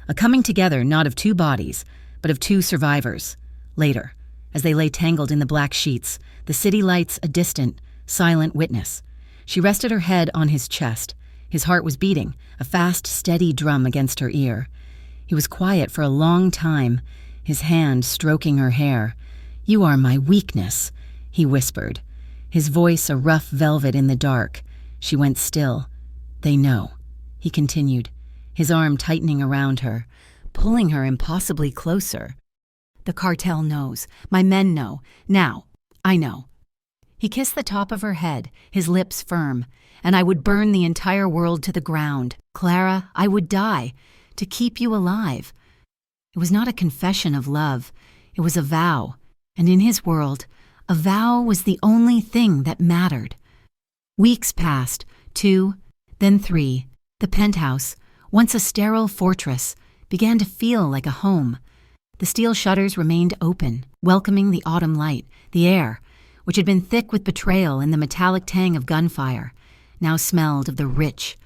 a coming together not of two bodies, but of two survivors. Later, as they lay tangled in the black sheets, the city lights a distant, silent witness. She rested her head on his chest. His heart was beating, a fast, steady drum against her ear. He was quiet for a long time, his hand stroking her hair. "You are my weakness," he whispered, his voice a rough velvet in the dark. She went still. "They know," he continued, his arm tightening around her, pulling her impossibly closer. "The cartel knows. My men know. Now, I know." He kissed the top of her head, his lips firm. "And I would burn the entire world to the ground. Clara, I would die, to keep you alive." It was not a confession of love. It was a vow. And in his world, a vow was the only thing that mattered. Weeks passed, 2, then 3. The penthouse, once a sterile fortress, began to feel like a home. The steel shutters remained open, welcoming the autumn light. The air, which had been thick with betrayal and the metallic tang of gunfire, now smelled of the rich,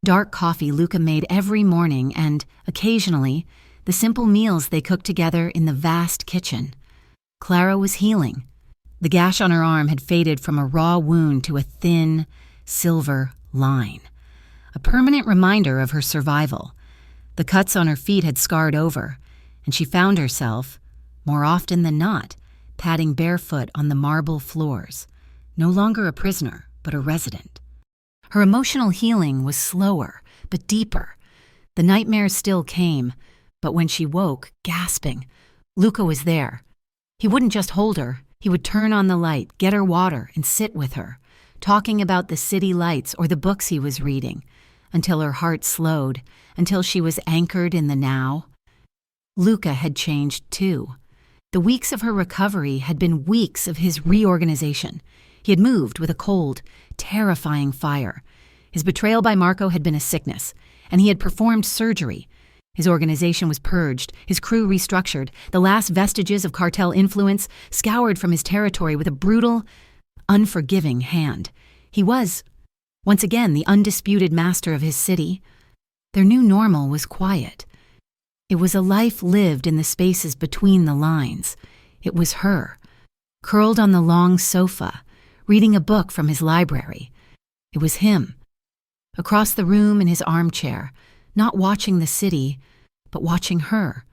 dark coffee Luca made every morning and, occasionally, the simple meals they cooked together in the vast kitchen. Clara was healing. The gash on her arm had faded from a raw wound to a thin, silver line, a permanent reminder of her survival. The cuts on her feet had scarred over, and she found herself, more often than not, padding barefoot on the marble floors, no longer a prisoner, but a resident. Her emotional healing was slower, but deeper. The nightmares still came, but when she woke, gasping, Luca was there. He wouldn't just hold her. He would turn on the light, get her water, and sit with her, talking about the city lights or the books he was reading, until her heart slowed, until she was anchored in the now. Luca had changed too. The weeks of her recovery had been weeks of his reorganization. He had moved with a cold, terrifying fire. His betrayal by Marco had been a sickness, and he had performed surgery. His organization was purged, his crew restructured, the last vestiges of cartel influence scoured from his territory with a brutal, unforgiving hand. He was, once again, the undisputed master of his city. Their new normal was quiet. It was a life lived in the spaces between the lines. It was her, curled on the long sofa, reading a book from his library. It was him, across the room in his armchair, not watching the city, but watching her.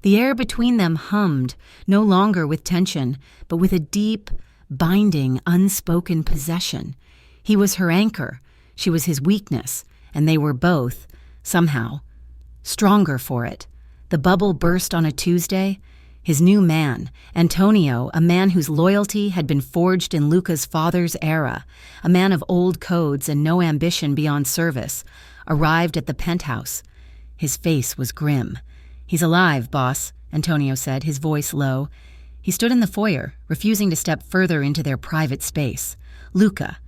The air between them hummed, no longer with tension, but with a deep, binding, unspoken possession. He was her anchor, she was his weakness, and they were both, somehow, stronger for it. The bubble burst on a Tuesday. His new man, Antonio, a man whose loyalty had been forged in Luca's father's era, a man of old codes and no ambition beyond service, arrived at the Penthouse. His face was grim. "He's alive, boss," Antonio said, his voice low. He stood in the foyer, refusing to step further into their private space. Luca,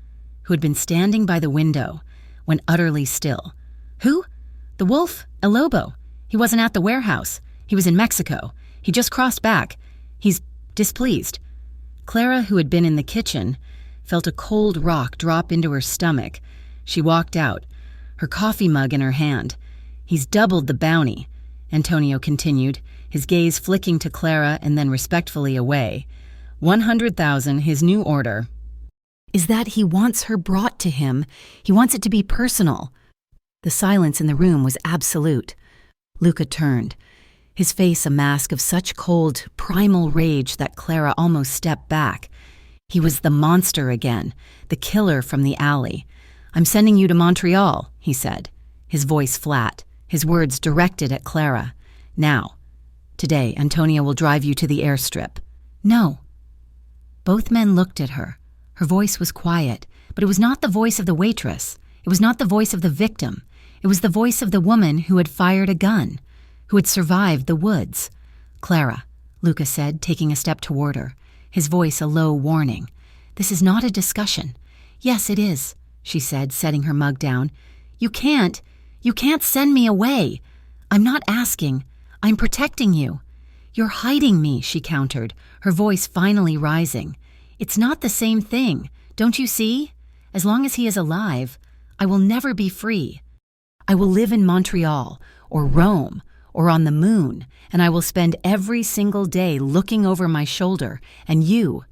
who had been standing by the window, went utterly still. "Who?" "The wolf, El Lobo. He wasn't at the warehouse. He was in Mexico. He just crossed back. He's displeased." Clara, who had been in the kitchen, felt a cold rock drop into her stomach. She walked out, her coffee mug in her hand. "He's doubled the bounty," Antonio continued, his gaze flicking to Clara and then respectfully away. 100,000, his new order. "Is that he wants her brought to him. He wants it to be personal." The silence in the room was absolute. Luca turned, his face a mask of such cold, primal rage that Clara almost stepped back. He was the monster again, the killer from the alley. "I'm sending you to Montreal," he said, his voice flat, his words directed at Clara. "Now. Today, Antonio will drive you to the airstrip." "No." Both men looked at her. Her voice was quiet, but it was not the voice of the waitress. It was not the voice of the victim. It was the voice of the woman who had fired a gun, who had survived the woods. "Clara," Luca said, taking a step toward her, his voice a low warning. "This is not a discussion." "Yes, it is," she said, setting her mug down. You can't send me away. I'm not asking. I'm protecting you." "You're hiding me," she countered, her voice finally rising. "It's not the same thing. Don't you see? As long as he is alive, I will never be free. I will live in Montreal, or Rome, or on the moon, and I will spend every single day looking over my shoulder, and you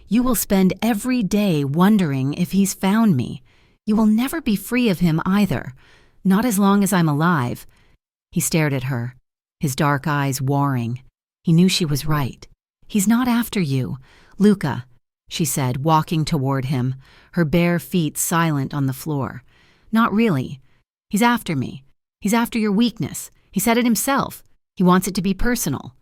will spend every day wondering if he's found me. You will never be free of him either, not as long as I'm alive." He stared at her, his dark eyes warring. He knew she was right. "He's not after you, Luca," she said, walking toward him, her bare feet silent on the floor. "Not really. He's after me. He's after your weakness. He said it himself. He wants it to be personal."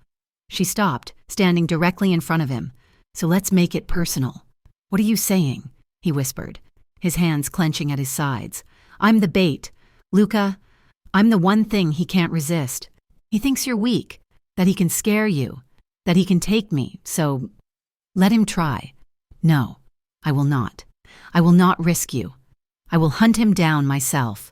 She stopped, standing directly in front of him. "So let's make it personal." "What are you saying?" he whispered, his hands clenching at his sides. "I'm the bait. Luca, I'm the one thing he can't resist. He thinks you're weak, that he can scare you, that he can take me, so let him try. No, I will not. I will not risk you. I will hunt him down myself."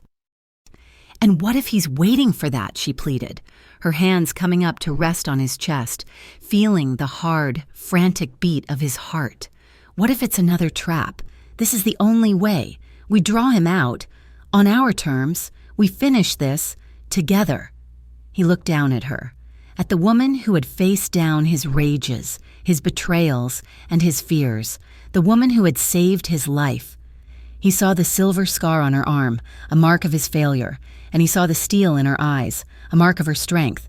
"And what if he's waiting for that?" she pleaded, her hands coming up to rest on his chest, feeling the hard, frantic beat of his heart. "What if it's another trap? This is the only way. We draw him out. On our terms, we finish this together." He looked down at her, at the woman who had faced down his rages, his betrayals, and his fears, the woman who had saved his life. He saw the silver scar on her arm, a mark of his failure, and he saw the steel in her eyes, a mark of her strength.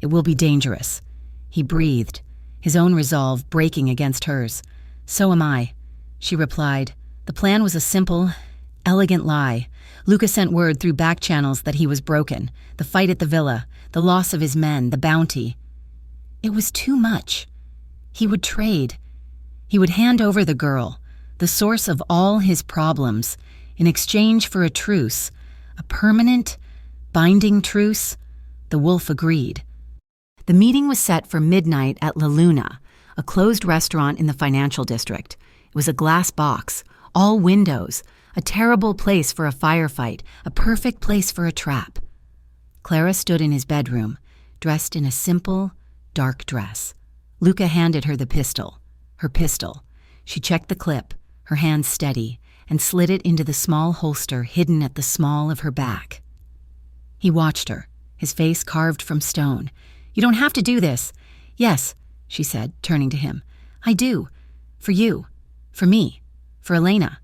"It will be dangerous." He breathed, his own resolve breaking against hers. "So am I," she replied. The plan was a simple, elegant lie. Luca sent word through back channels that he was broken, the fight at the villa, the loss of his men, the bounty. It was too much. He would trade. He would hand over the girl, the source of all his problems, in exchange for a truce, a permanent, binding truce. The wolf agreed. The meeting was set for midnight at La Luna, a closed restaurant in the financial district. It was a glass box, all windows, a terrible place for a firefight, a perfect place for a trap. Clara stood in his bedroom, dressed in a simple, dark dress. Luca handed her the pistol, her pistol. She checked the clip, her hand steady, and slid it into the small holster hidden at the small of her back. He watched her, his face carved from stone. "You don't have to do this." "Yes," she said, turning to him. "I do. For you. For me. For Elena."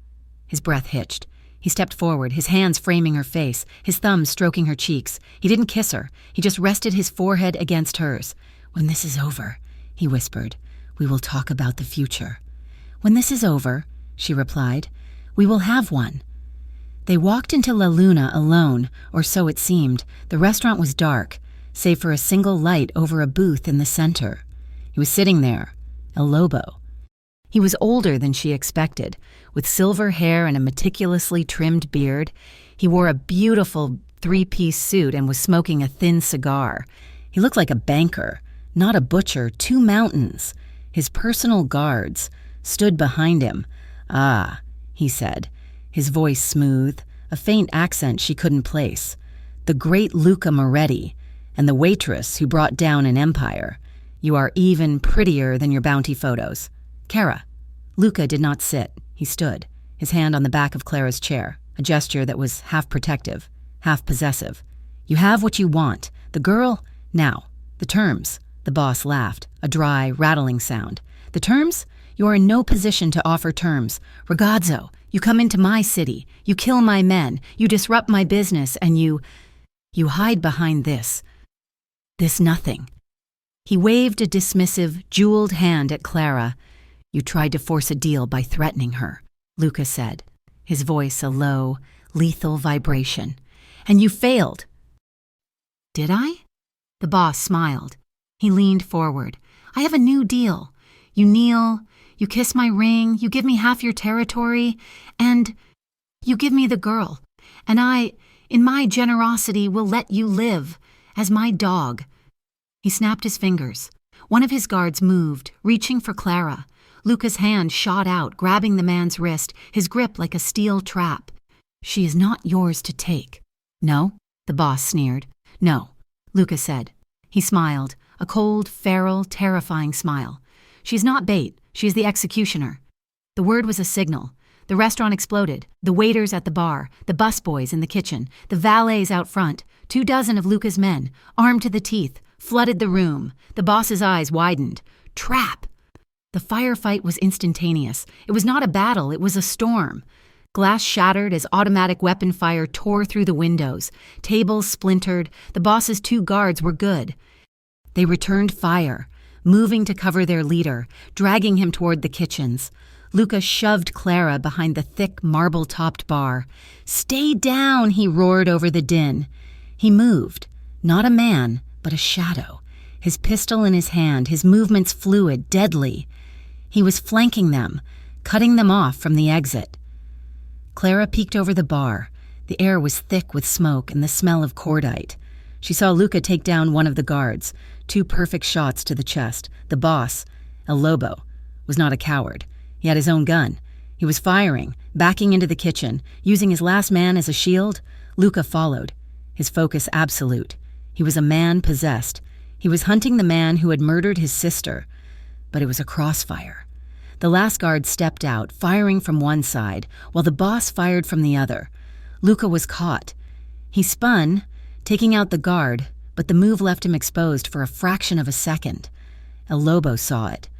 His breath hitched. He stepped forward, his hands framing her face, his thumbs stroking her cheeks. He didn't kiss her. He just rested his forehead against hers. "When this is over," he whispered, "we will talk about the future." "When this is over," she replied, "we will have one." They walked into La Luna alone, or so it seemed. The restaurant was dark, save for a single light over a booth in the center. He was sitting there, El Lobo. He was older than she expected, with silver hair and a meticulously trimmed beard. He wore a beautiful three-piece suit and was smoking a thin cigar. He looked like a banker, not a butcher, 2 mountains. His personal guards stood behind him. "Ah," he said, his voice smooth, a faint accent she couldn't place. "The great Luca Moretti, and the waitress who brought down an empire. You are even prettier than your bounty photos. Kara." Luca did not sit. He stood, his hand on the back of Clara's chair, a gesture that was half protective, half possessive. "You have what you want. The girl, now. The terms." The boss laughed, a dry, rattling sound. "The terms? You are in no position to offer terms. Ragazzo, you come into my city, you kill my men, you disrupt my business, and you hide behind this nothing." He waved a dismissive, jeweled hand at Clara. "You tried to force a deal by threatening her," Luca said, his voice a low, lethal vibration. "And you failed." "Did I?" The boss smiled. He leaned forward. "I have a new deal. You kneel, you kiss my ring, you give me half your territory, and you give me the girl. And I, in my generosity, will let you live, as my dog." He snapped his fingers. One of his guards moved, reaching for Clara. Luca's hand shot out, grabbing the man's wrist, his grip like a steel trap. "She is not yours to take." "No?" the boss sneered. "No," Luca said. He smiled, a cold, feral, terrifying smile. "She's not bait. She's the executioner." The word was a signal. The restaurant exploded. The waiters at the bar, the busboys in the kitchen, the valets out front, 24 of Luca's men, armed to the teeth, flooded the room. The boss's eyes widened. Trap! The firefight was instantaneous. It was not a battle, it was a storm. Glass shattered as automatic weapon fire tore through the windows. Tables splintered. The boss's 2 guards were good. They returned fire, moving to cover their leader, dragging him toward the kitchens. Luca shoved Clara behind the thick, marble-topped bar. "Stay down," he roared over the din. He moved, not a man, but a shadow, his pistol in his hand, his movements fluid, deadly. He was flanking them, cutting them off from the exit. Clara peeked over the bar. The air was thick with smoke and the smell of cordite. She saw Luca take down one of the guards, 2 perfect shots to the chest. The boss, El Lobo, was not a coward. He had his own gun. He was firing, backing into the kitchen, using his last man as a shield. Luca followed, his focus absolute. He was a man possessed. He was hunting the man who had murdered his sister. But it was a crossfire. The last guard stepped out, firing from one side, while the boss fired from the other. Luca was caught. He spun, taking out the guard, but the move left him exposed for a fraction of a second. El Lobo saw it.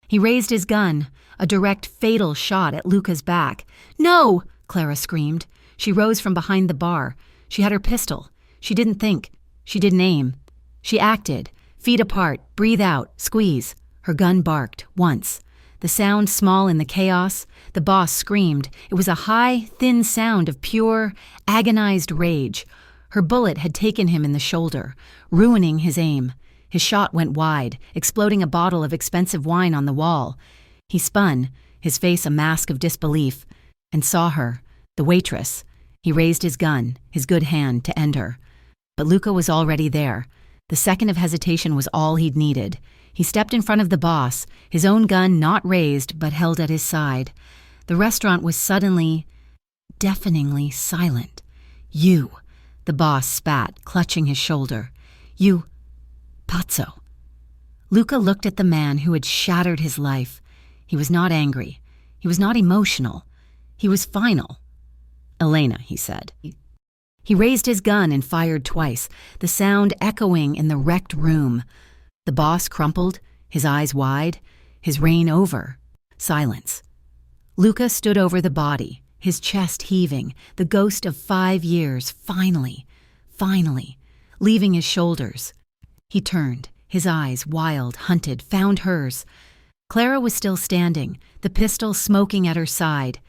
He raised his gun, a direct, fatal shot at Luca's back. "No!" Clara screamed. She rose from behind the bar. She had her pistol. She didn't think. She didn't aim. She acted. Feet apart, breathe out, squeeze. Her gun barked, once. The sound small in the chaos. The boss screamed. It was a high, thin sound of pure, agonized rage. Her bullet had taken him in the shoulder, ruining his aim. His shot went wide, exploding a bottle of expensive wine on the wall. He spun, his face a mask of disbelief, and saw her, the waitress. He raised his gun, his good hand, to end her. But Luca was already there. The second of hesitation was all he'd needed. He stepped in front of the boss, his own gun not raised but held at his side. The restaurant was suddenly, deafeningly silent. "You," the boss spat, clutching his shoulder. "You, pazzo." Luca looked at the man who had shattered his life. He was not angry. He was not emotional. He was final. "Elena," he said. He raised his gun and fired twice, the sound echoing in the wrecked room. The boss crumpled, his eyes wide, his reign over. Silence. Luca stood over the body, his chest heaving, the ghost of 5 years, finally, leaving his shoulders. He turned, his eyes, wild, hunted, found hers. Clara was still standing, the pistol smoking at her side.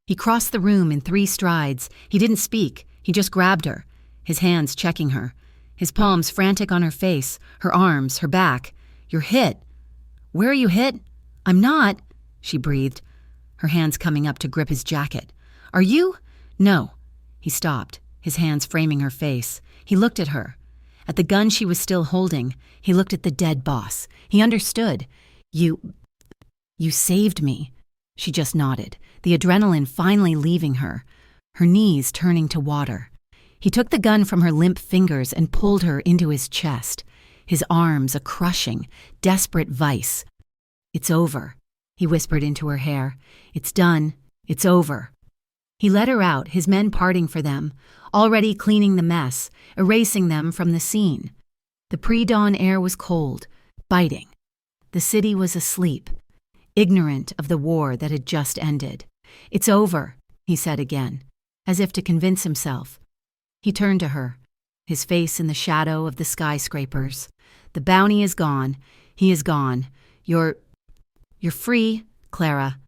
He crossed the room in 3 strides. He didn't speak. He just grabbed her, his hands checking her, his palms frantic on her face, her arms, her back. "You're hit." "Where are you hit?" "I'm not," she breathed, her hands coming up to grip his jacket. "Are you?" "No." He stopped, his hands framing her face. He looked at her. At the gun she was still holding, he looked at the dead boss. He understood. You saved me." She just nodded, the adrenaline finally leaving her, her knees turning to water. He took the gun from her limp fingers and pulled her into his chest, his arms a crushing, desperate vice. "It's over," he whispered into her hair. "It's done. It's over." He let her out, his men parting for them, already cleaning the mess, erasing them from the scene. The pre-dawn air was cold, biting. The city was asleep, ignorant of the war that had just ended. "It's over," he said again, as if to convince himself. He turned to her, his face in the shadow of the skyscrapers. "The bounty is gone. He is gone. You're free, Clara."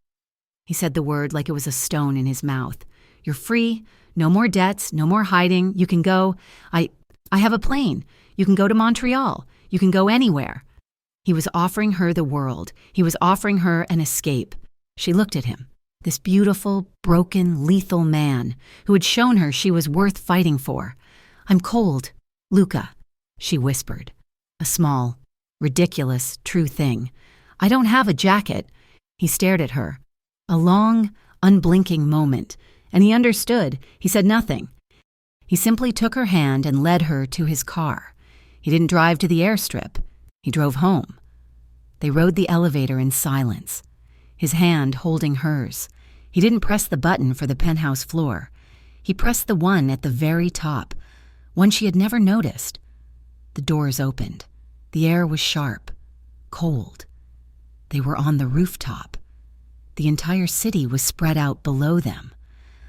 He said the word like it was a stone in his mouth. "You're free. No more debts, no more hiding. You can go. I have a plane. You can go to Montreal. You can go anywhere." He was offering her the world. He was offering her an escape. She looked at him, this beautiful, broken, lethal man who had shown her she was worth fighting for. "I'm cold, Luca," she whispered. A small, ridiculous, true thing. "I don't have a jacket." He stared at her. A long, unblinking moment, and he understood. He said nothing. He simply took her hand and led her to his car. He didn't drive to the airstrip. He drove home. They rode the elevator in silence, his hand holding hers. He didn't press the button for the penthouse floor. He pressed the one at the very top, one she had never noticed. The doors opened. The air was sharp, cold. They were on the rooftop. The entire city was spread out below them.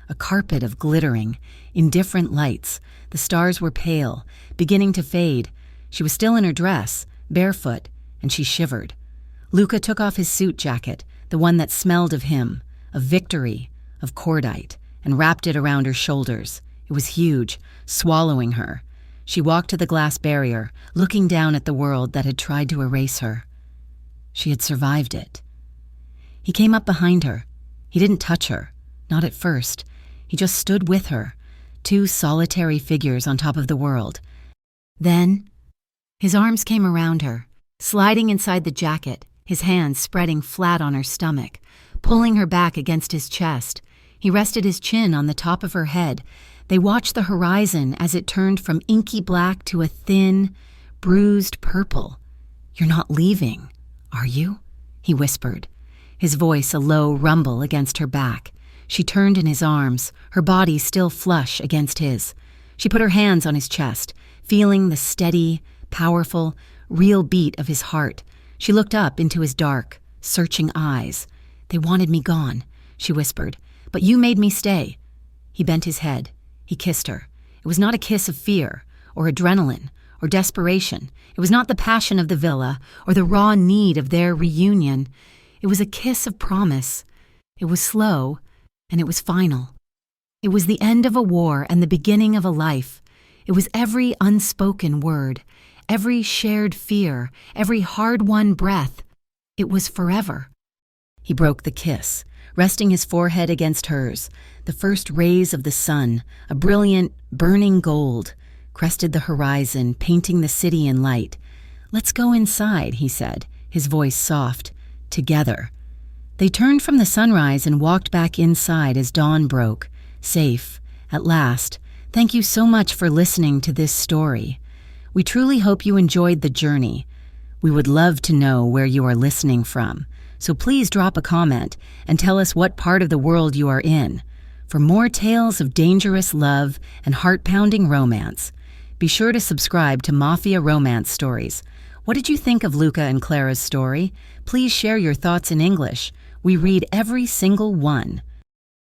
A carpet of glittering, indifferent lights. The stars were pale, beginning to fade. She was still in her dress, barefoot, and she shivered. Luca took off his suit jacket, the one that smelled of him, of victory, of cordite, and wrapped it around her shoulders. It was huge, swallowing her. She walked to the glass barrier, looking down at the world that had tried to erase her. She had survived it. He came up behind her. He didn't touch her, not at first. He just stood with her, 2 solitary figures on top of the world. Then, his arms came around her, sliding inside the jacket, his hands spreading flat on her stomach, pulling her back against his chest. He rested his chin on the top of her head. They watched the horizon as it turned from inky black to a thin, bruised purple. "You're not leaving, are you?" he whispered, his voice a low rumble against her back. She turned in his arms, her body still flush against his. She put her hands on his chest, feeling the steady, powerful, real beat of his heart. She looked up into his dark, searching eyes. "They wanted me gone," she whispered, "but you made me stay." He bent his head. He kissed her. It was not a kiss of fear, or adrenaline, or desperation. It was not the passion of the villa, or the raw need of their reunion. It was a kiss of promise. It was slow, and it was final. It was the end of a war and the beginning of a life. It was every unspoken word, every shared fear, every hard-won breath. It was forever. He broke the kiss, resting his forehead against hers. The first rays of the sun, a brilliant, burning gold, crested the horizon, painting the city in light. "Let's go inside," he said, his voice soft. "Together." They turned from the sunrise and walked back inside as dawn broke. Safe, at last. Thank you so much for listening to this story. We truly hope you enjoyed the journey. We would love to know where you are listening from, so please drop a comment and tell us what part of the world you are in. For more tales of dangerous love and heart-pounding romance, be sure to subscribe to Mafia Romance Stories. What did you think of Luca and Clara's story? Please share your thoughts in English. We read every single one.